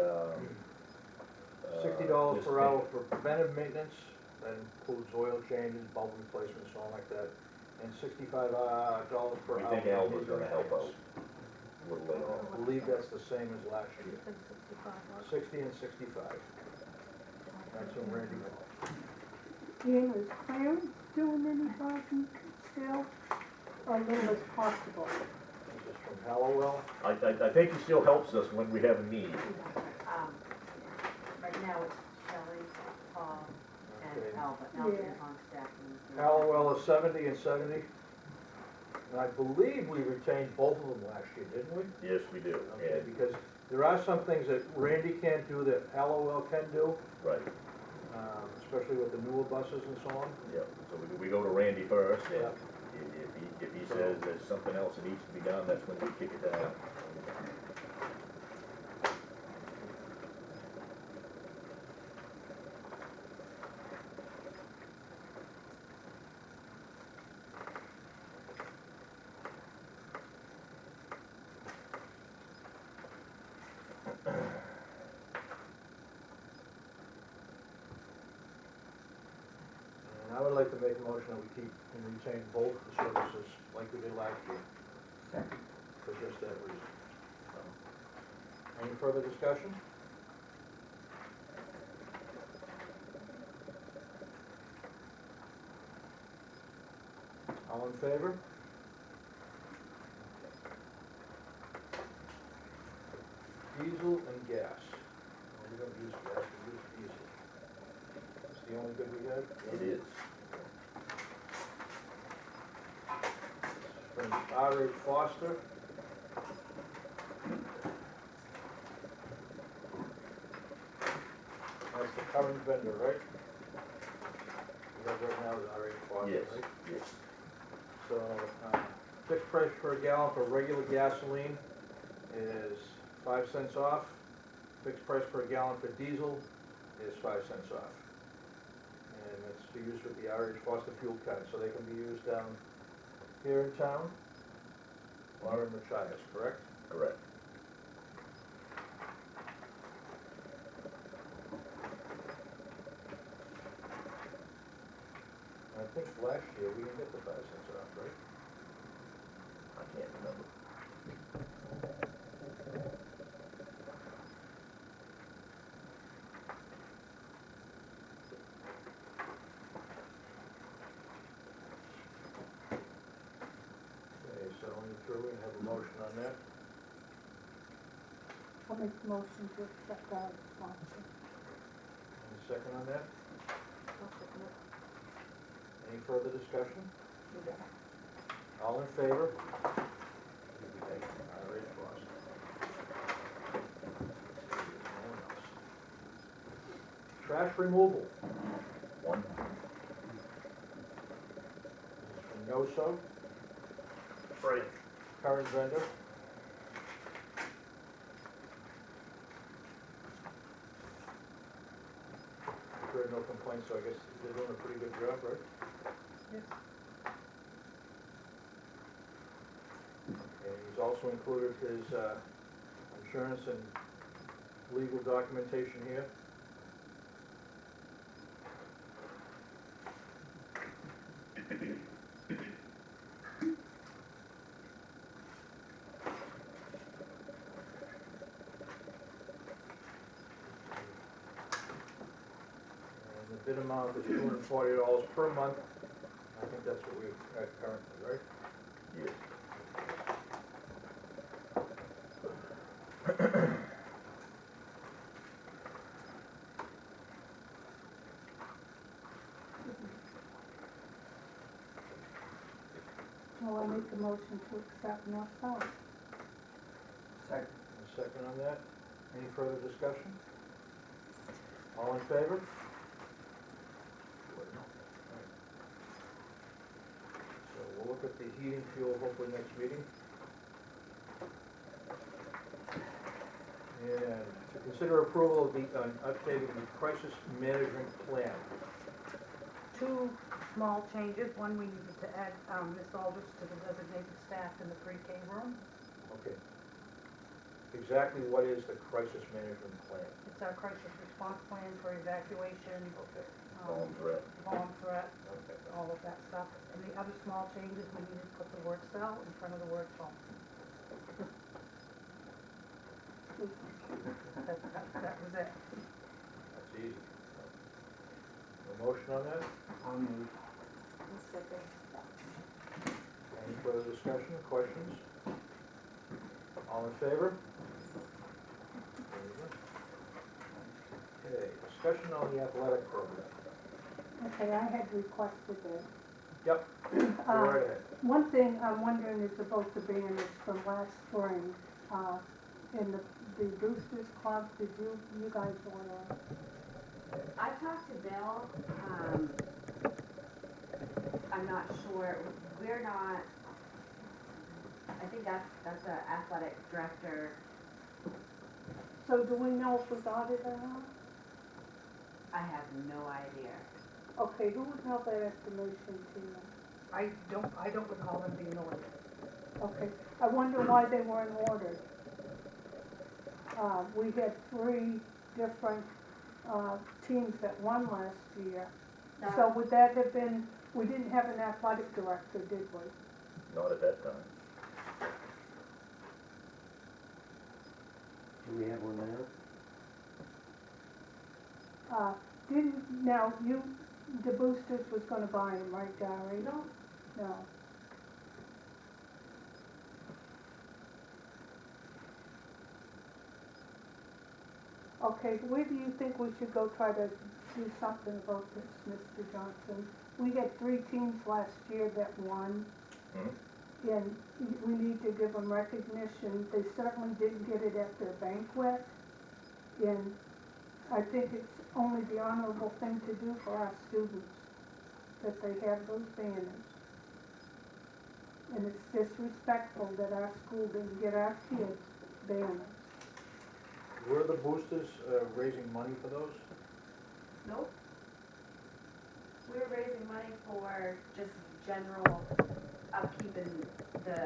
$60 per Ms. hour for preventive maintenance, that includes oil changes, bulb replacements, all like that, and $65 per We hour. think for Alva's gonna help maintenance. out a little later I on. believe that's the same as last year, 65. 60 and 65. That's from Randy Hall. Ian, is Clarence doing any buses still? Or little as possible? This is from Hallowell. I think he still helps us when we have a need. Right now it's Shelley, Paul, and Okay. Alva. Yeah. Alva's on staff. and- Hallowell is 70 and 70. And I believe we retained both of them last year, didn't we? Yes, we do, Okay, and, because there are some things that Randy can't do that Hallowell can do, right, especially with the newer buses and so on. yeah, so we go to Randy first, and Yeah. if he says there's something else that needs to be done, that's when we kick it down. And I would like to make a motion that we keep and retain both the services like we did last year. For just that reason. So, any further discussion? All in favor? Diesel and gas. Well, we don't use gas, we use diesel. That's the only good we had? It is. From R.H. Foster. That's the current vendor, right? We have right now is R.H. Foster, Yes, right? yes. So, fixed price per gallon for regular gasoline is 5 cents off. Fixed price per gallon for diesel is 5 cents off. And it's to use with the R.H. Foster fuel card, so they can be used down here in town or in Machias, correct? Correct. I think last year we didn't get the 5 cents off, right? I can't remember. Okay, so only through, we have a motion on that. I'll make the motion to accept our sponsor. Any second on that? Any further discussion? All in favor? R.H. Foster. No one else. Trash removal. One, This is from NOSO, right, current vendor. I've heard no complaints, so I guess they're doing a pretty good job, right? Yes. And he's also included his insurance and legal documentation here. And the bid amount is $240 per month. I think that's what we've got currently, right? yes. Well, I make the motion to accept North South. Second. A second on that. Any further discussion? All in favor? So we'll look at the heating fuel hopefully next meeting. And to consider approval of the updated crisis management plan. Two small changes. One, we needed to add Ms. Aldrich to the designated staff in the pre-K room. Okay. Exactly what is the crisis management plan? It's our crisis response plan for evacuation, Okay, Bomb threat. bomb threat, okay. all of that stuff. And the other small changes, we needed to put the word cell in front of the word phone. That was it. That's easy. A motion on that? I'll move. Any further discussion, questions? All in favor? Very good. Okay, discussion on the athletic program. Okay, I had requested that Yep, go right ahead. One thing I'm wondering is about the banners from last spring, in the Boosters Club, did you guys order? I talked to Bill, I'm not sure, we're not, I think that's an athletic director. So do we know if we got it or not? I have no idea. Okay, who would know that information, Tina? I don't recall them being ordered. Okay, I wonder why they weren't ordered. We had 3 different, teams that won last year. So would that have been, we didn't have an athletic director, did we? Not at that time. Do we have one now? Now, the Boosters was gonna buy them, right, Gary? No, No. Okay, where do you think we should go try to do something about this, Mr. Johnson? We had 3 teams last year that won, and we need to give them recognition. They certainly didn't get it at their banquet, and I think it's only the honorable thing to do for our students, that they have those banners. And it's disrespectful that our school didn't get our kids banners. Were the boosters raising money for those? nope. We were raising money for just general upkeep in the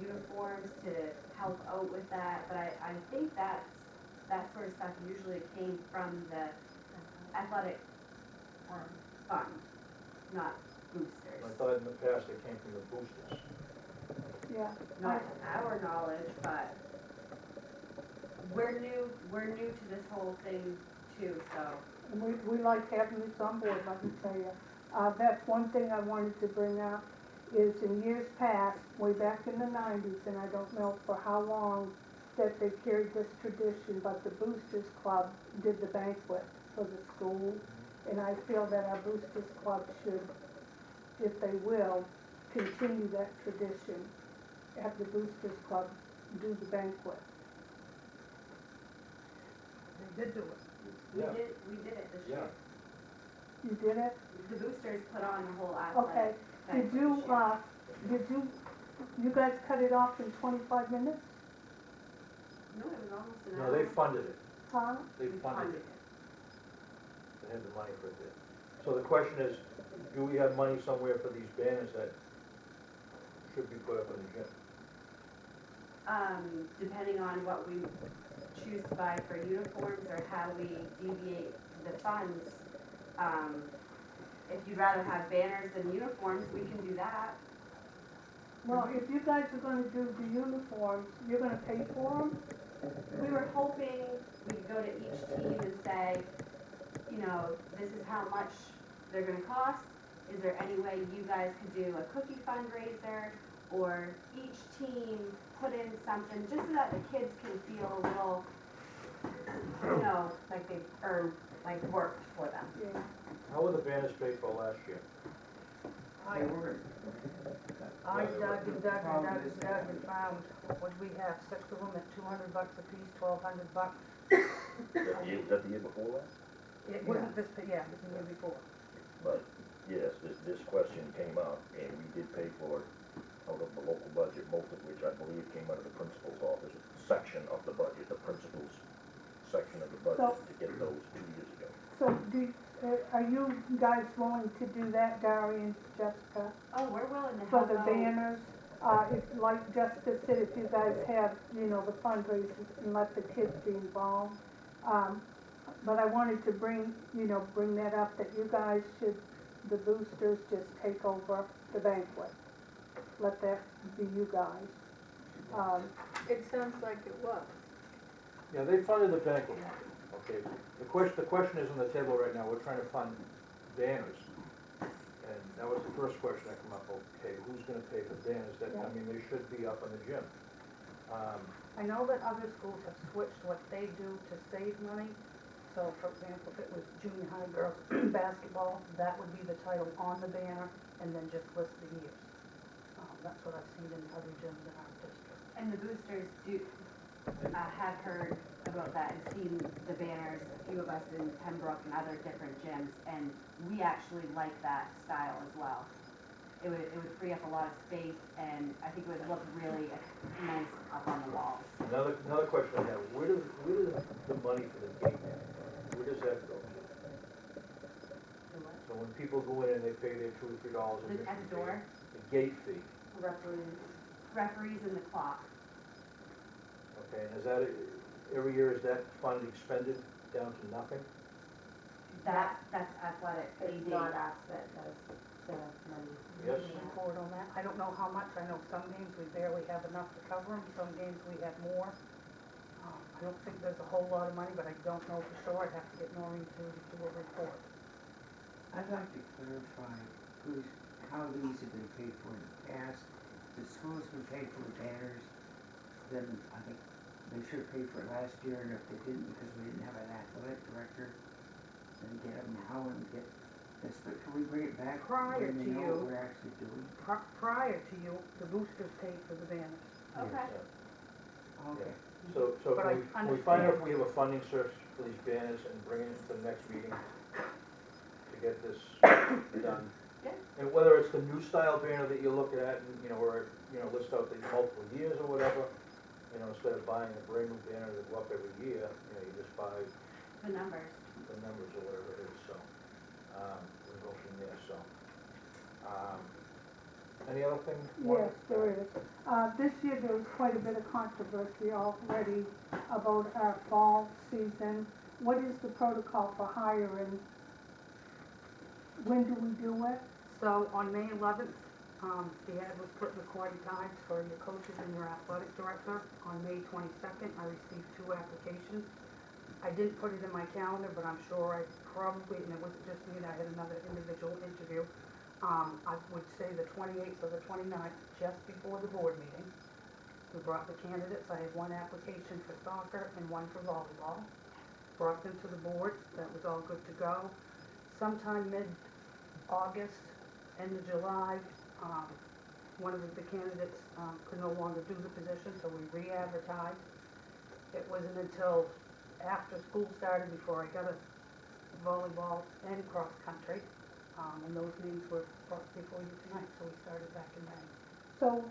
uniforms to help out with that, but I think that sort of stuff usually came from the athletic fund, not boosters. I thought in the past it came from the boosters. Yeah. Not to our knowledge, but we're new to this whole thing too, so. And we like having this on board, let me tell you. That's one thing I wanted to bring up, is in years past, way back in the 90s, and I don't know for how long that they carried this tradition, but the Boosters Club did the banquet for the school. And I feel that our Boosters Club should, if they will, continue that tradition. Have the Boosters Club do the banquet. They did do it. We Yeah. did it this year. You did it? The boosters put on the whole Okay. athletic Did banquet this year. you guys cut it off in 25 minutes? No, it was almost an No, hour. they funded it. Huh? They We funded it. They had the money for it. So the question is, do we have money somewhere for these banners that should be put up in the gym? Depending on what we choose to buy for uniforms or how we deviate the funds. If you'd rather have banners than uniforms, we can do that. Well, if you guys are gonna do the uniforms, you're gonna pay for them? We were hoping we could go to each team and say, you know, this is how much they're gonna cost. Is there any way you guys could do a cookie fundraiser? Or each team put in something, just so that the kids can feel a little, you know, like they've earned, like worked for them. Yeah. How were the banners paid for last year? I dug and found, what we have, 6 of them at $200 a piece, $1,200. Is that the year before last? It wasn't this, but yeah, it was the year before. But, yes, this question came up, and we did pay for it out of the local budget, most of which I believe came out of the principal's office, section of the budget, the principal's section of the budget to get those 2 years ago. So are you guys willing to do that, Gary and Jessica? Oh, we're willing to For help the out. banners? If, like Jessica said, if you guys have, the fundraisers and let the kids be involved. But I wanted to bring that up, that you guys should, the boosters, just take over the banquet. Let that be you guys. It sounds like it was. Yeah, they funded the banquet, okay. The question is on the table right now, we're trying to fund banners. And that was the first question that came up, okay, who's gonna pay for banners? That, I mean, they should be up in the gym. I know that other schools have switched what they do to save money, so So for example, if it was junior high girls basketball, that would be the title on the banner and then just list the years. That's what I've seen in other gyms in our district. And the boosters do, have heard about that and seen the banners, a few of us in Pembroke and other different gyms, and we actually like that style as well. It would free up a lot of space, and I think it would look really nice up on the walls. Another question I have, where does the money for the gate, where does that go? So when people go in and they pay their $2 or $3 admission At the fee, door, the gate fee, referees and the clock. okay, and is that, every year is that fund expended down to nothing? That's athletic. It's AD. not us that does the money. Yes. Report on that. I don't know how much. I know some games we barely have enough to cover them, some games we have more. I don't think there's a whole lot of money, but I don't know for sure. I'd have to get Noreen to do a report. I'd like to clarify how these have been paid for in the past. The schools been paid for the banners, then I think they should have paid for it last year, and if they didn't because we didn't have an athletic director, then get them now and get this, but can we bring it back Prior when we to know you. what we're actually doing? Prior to you, the boosters paid for the banners. Okay. Okay. So But I can we find out if understand. we have a funding source for these banners and bring it into the next meeting to get this done? Good. And whether it's the new style banner that you're looking at, and, or, list out the multiple years or whatever, instead of buying a brand new banner that go up every year, you just buy The numbers. the numbers or whatever it is, so, we'll go from there, so. Any other thing? Yes, there is. This year there was quite a bit of controversy already about our fall season. What is the protocol for hiring? When do we do it? So on May 11th, the ad was put in the Quaddy Times for your coaches and your athletic director. On May 22nd, I received 2 applications. I didn't put it in my calendar, but I'm sure I probably, and it wasn't just me, I had another individual interview. I would say the 28th or the 29th, just before the board meeting. We brought the candidates. I had 1 application for soccer and 1 for volleyball. Brought them to the board. That was all good to go. Sometime mid-August, end of July, one of the candidates could no longer do the position, so we re-advertised. It wasn't until after school started before I got a volleyball and cross-country, and those names were brought before you tonight, so we started back in May. So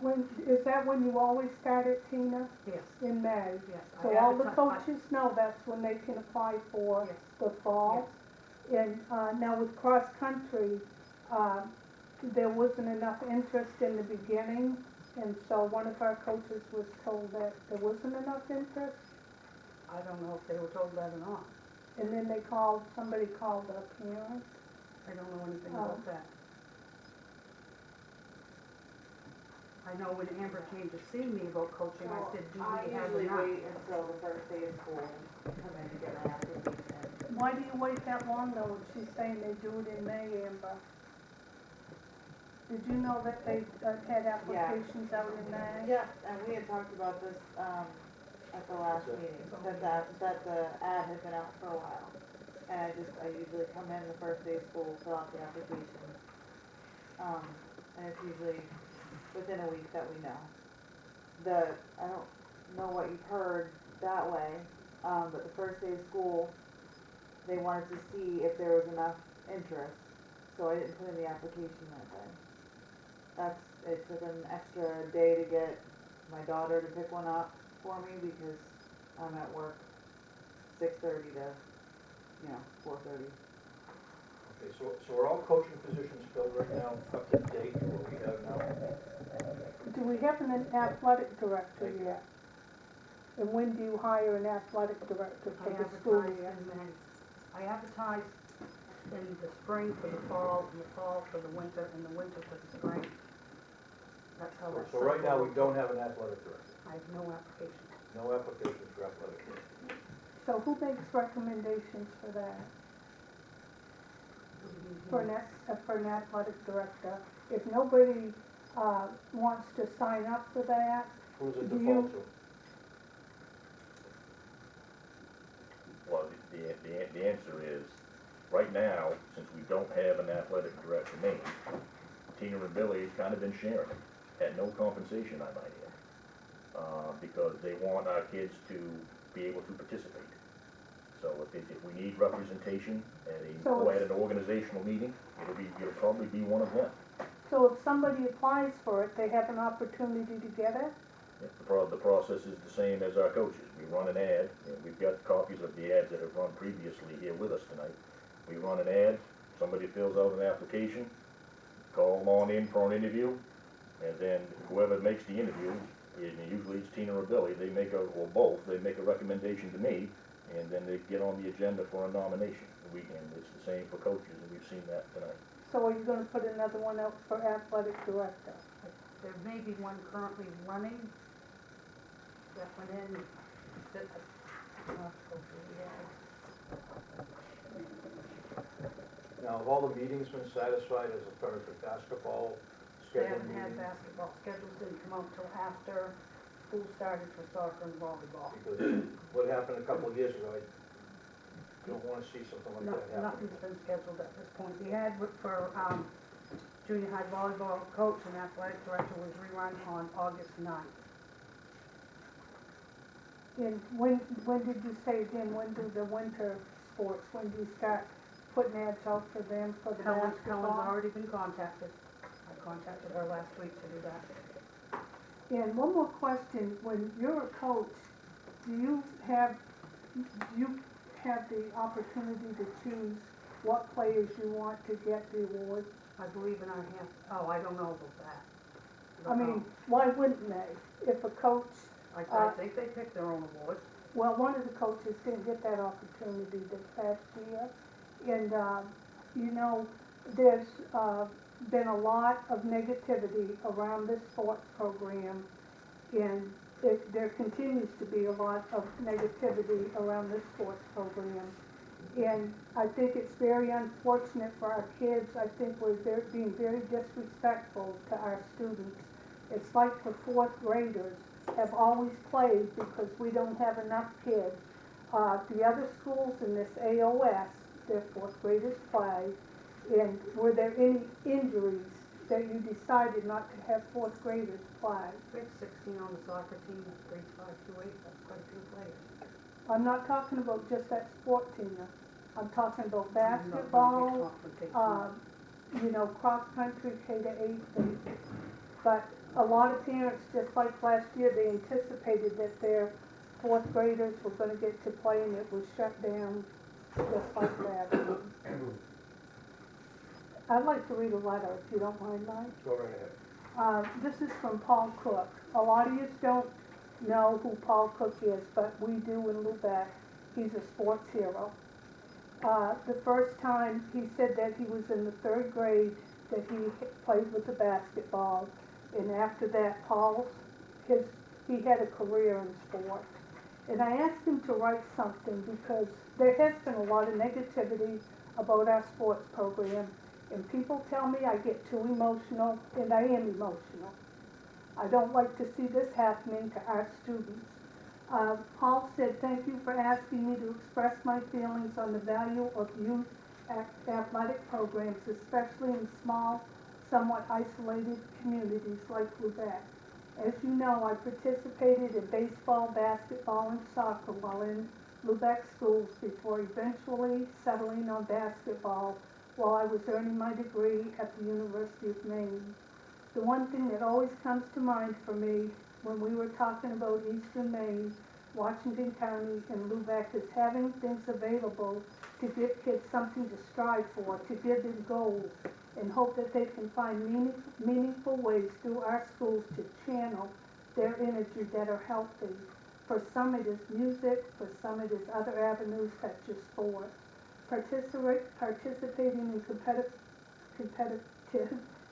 is that when you always start it, Tina? Yes, In May? yes. So all the coaches know that's when they can apply for Yes. the fall? And now with cross-country, there wasn't enough interest in the beginning, and so one of our coaches was told that there wasn't enough interest, I don't know if they were told that or not. and then somebody called a parent. I don't know anything about that. I know when Amber came to see me about coaching, I said, do we have I usually enough? wait until the first day of school to come in to get my application. Why do you wait that long though, if she's saying they do it in May, Amber? Did you know that they had applications out in May? Yeah, and we had talked about this, at the last meeting, that the ad had been out for a while. And I usually come in the first day of school, fill out the applications. And it's usually within a week that we know. I don't know what you've heard that way, but the first day of school, they wanted to see if there was enough interest, so I didn't put in the application that day. It took an extra day to get my daughter to pick one up for me because I'm at work 6:30 to, 4:30. Okay, so are all coaching positions filled right now, up to date, to what we have now? Do we have an athletic director yet? And when do you hire an athletic director I for the school advertised year? in May. I advertised in the spring for the fall, and the fall for the winter, and the winter for the spring. That's how that's. So right now, we don't have an athletic director, I have no application. no applications for athletic director. So who makes recommendations for that? For an athletic director? If nobody, wants to sign up for that, Who's it Do default you- to? Well, the the answer is, right now, since we don't have an athletic director named, Tina and Billy has kind of been sharing it, at no compensation, I might add. Because they want our kids to be able to participate. So if we need representation at an organizational meeting, it'll probably be one of them. So if somebody applies for it, they have an opportunity to get it? The process is the same as our coaches. We run an ad, and we've got copies of the ads that have run previously here with us tonight. We run an ad, somebody fills out an application, call them on in for an interview, and then whoever makes the interview, and usually it's Tina or Billy, or both, they make a recommendation to me, and then they get on the agenda for a nomination. And it's the same for coaches, and we've seen that tonight. So are you gonna put another one out for athletic director? There may be one currently running. That went in, I'll have to go through the ads. Now, have all the meetings been satisfied as far as the basketball They schedule haven't had meetings? basketball, schedules didn't come out till after school started for soccer and volleyball. Because what happened a couple of years ago, I don't wanna see something like that happen. Nothing's been scheduled at this point. The ad for, junior high volleyball coach and athletic director was rerun on August 9th. And when did you say again, when do the winter sports, when do you start putting ads out for them for the Helen's basketball? already been contacted. I contacted her last week to do that. And one more question, when you're a coach, do you have the opportunity to choose what players you want to get the award? I believe in our hand, I don't know about that. I mean, why wouldn't they? If a coach, I think they pick their own award. well, one of the coaches didn't get that opportunity this past year. And, you know, there's been a lot of negativity around this sports program. And there continues to be a lot of negativity around this sports program. And I think it's very unfortunate for our kids. I think they're being very disrespectful to our students. It's like the fourth graders have always played because we don't have enough kids. The other schools in this AOS, their fourth graders play. And were there any injuries that you decided not to have fourth graders play? We have 16 on the soccer team, grades 5 through 8, that's quite a few players. I'm not talking about just that sport team. I'm talking about I'm not gonna basketball, get confrontational. you know, cross-country, K to 8. But a lot of parents, just like last year, they anticipated that their fourth graders were gonna get to play and it was shut down just like that. I'd like to read a letter, if you don't mind, Mike. Go right ahead. This is from Paul Cook. A lot of you don't know who Paul Cook is, but we do in Lubec. He's a sports hero. The first time he said that he was in the 3rd grade that he played with the basketball, and after that, he had a career in sport. And I asked him to write something because there has been a lot of negativity about our sports program, and people tell me I get too emotional, and I am emotional. I don't like to see this happening to our students. Paul said, "Thank you for asking me to express my feelings on the value of youth athletic programs, especially in small, somewhat isolated communities like Lubec. As you know, I participated in baseball, basketball, and soccer while in Lubec schools before eventually settling on basketball while I was earning my degree at the University of Maine. The one thing that always comes to mind for me when we were talking about Eastern Maine, Washington County, and Lubec is having things available to give kids something to strive for, to give them goals, and hope that they can find meaningful ways through our schools to channel their energy that are healthy. For some it is music, for some it is other avenues such as sport. Participating in competitive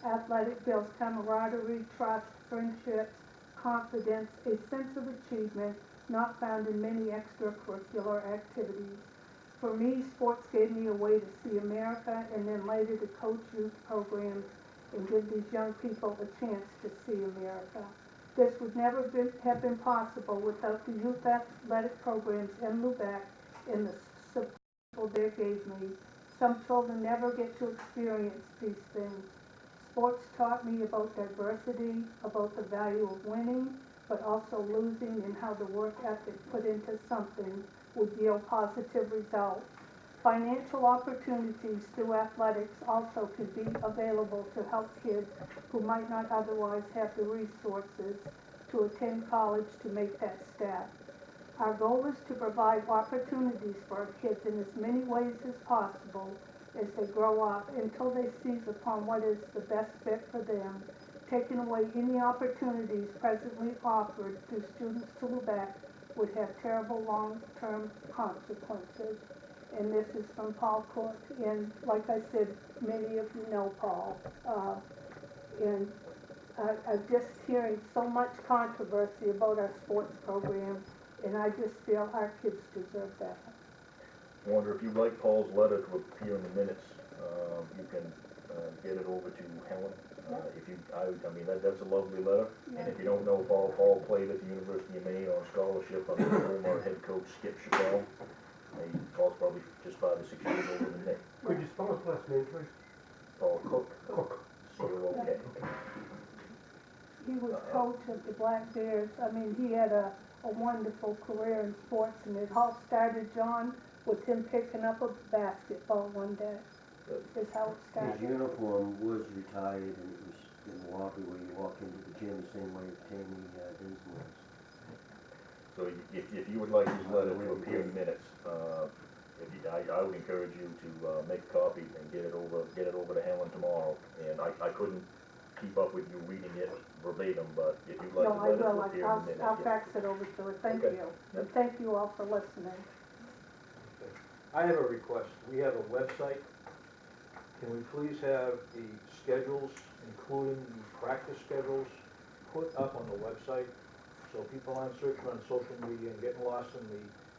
athletic builds camaraderie, trust, friendships, confidence, a sense of achievement not found in many extracurricular activities. For me, sports gave me a way to see America and then later to coach youth programs and give these young people a chance to see America. This would never have been possible without the youth athletic programs in Lubec and the they gave me. Some children never get to experience these things. Sports taught me about diversity, about the value of winning, but also losing, and how the work ethic put into something would yield positive results. Financial opportunities through athletics also could be available to help kids who might not otherwise have the resources to attend college to make that step. Our goal is to provide opportunities for our kids in as many ways as possible as they grow up until they seize upon what is the best fit for them. Taking away any opportunities presently offered through students to Lubec would have terrible long-term consequences. And this is from Paul Cook, and like I said, many of you know Paul. And I'm just hearing so much controversy about our sports program, and I just feel our kids deserve that. I wonder if you'd like Paul's letter to appear in the minutes, you can get it over to Helen. If you, I mean, that's a lovely letter. And if you don't know Paul played at the University of Maine on scholarship under former head coach Skip Chappelle. Paul's probably just 5 or 6 years older than me. Could you spell his last name, please? Paul Cook. C-O-O-K. He was coach of the Black Bears. I mean, he had a wonderful career in sports, and it all started, John, with him picking up a basketball one day. Is how it His started. uniform was retired, and it was in the lobby where you walk into the gym, the same way Tammy Dinsmore was. So if you would like his letter to appear in minutes, I would encourage you to make a copy and get it over to Helen tomorrow. And I couldn't keep up with you reading it verbatim, but if you'd like No, the I letter to will. appear in minutes. I'll fax it over to her. Thank Okay. you. Yep. And thank you all for listening. I have a request. We have a website. Can we please have the schedules, including the practice schedules, put up on the website so people aren't searching on social media and getting lost in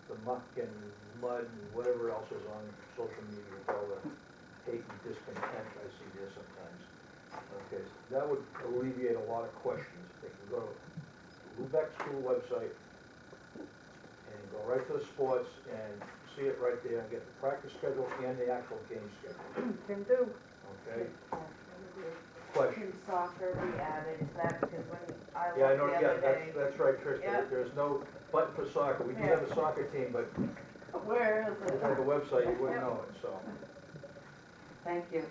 the muck and mud and whatever else is on social media with all the hate and discontent I see there sometimes. Okay, so that would alleviate a lot of questions. They can go to the Lubec School website and go right to the sports and see it right there and get the practice schedule and the actual game schedule, Can do. okay? Question? Can soccer be added to that, because when I Yeah, I looked know, the yeah, other day, that's right, Trish, Yeah. there's no button for soccer. We do Yeah. have a soccer team, but where is if you had the it? website, you wouldn't know it, so. Thank you.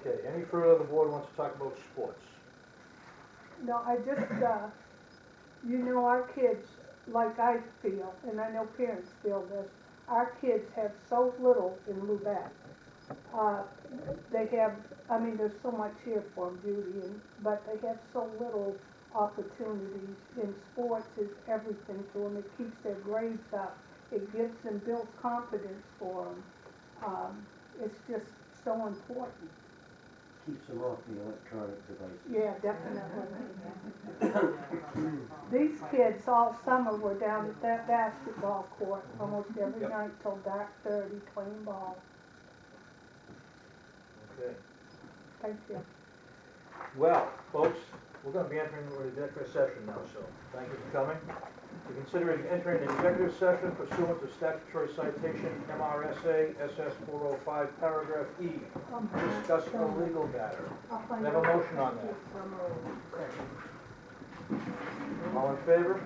Okay, any further the board wants to talk about sports? No, I just, you know, our kids, like I feel, and I know parents feel this, our kids have so little in Lubec. They have, I mean, there's so much here for them, beauty, but they have so little opportunities. In sports is everything to them. It keeps their grades up. It gives them, builds confidence for them. It's just so important. Keeps them off the electronic devices. Yeah, definitely. These kids all summer were down at that basketball court almost every Yep. night till dark 30 playing ball. Okay. Thank you. Well, folks, we're gonna be entering into executive session now, so thank you for coming. To consider entering an executive session pursuant to statutory citation MRSA SS 405 paragraph E, discuss a legal matter. I'll find Can I have a out. motion on that? All in favor?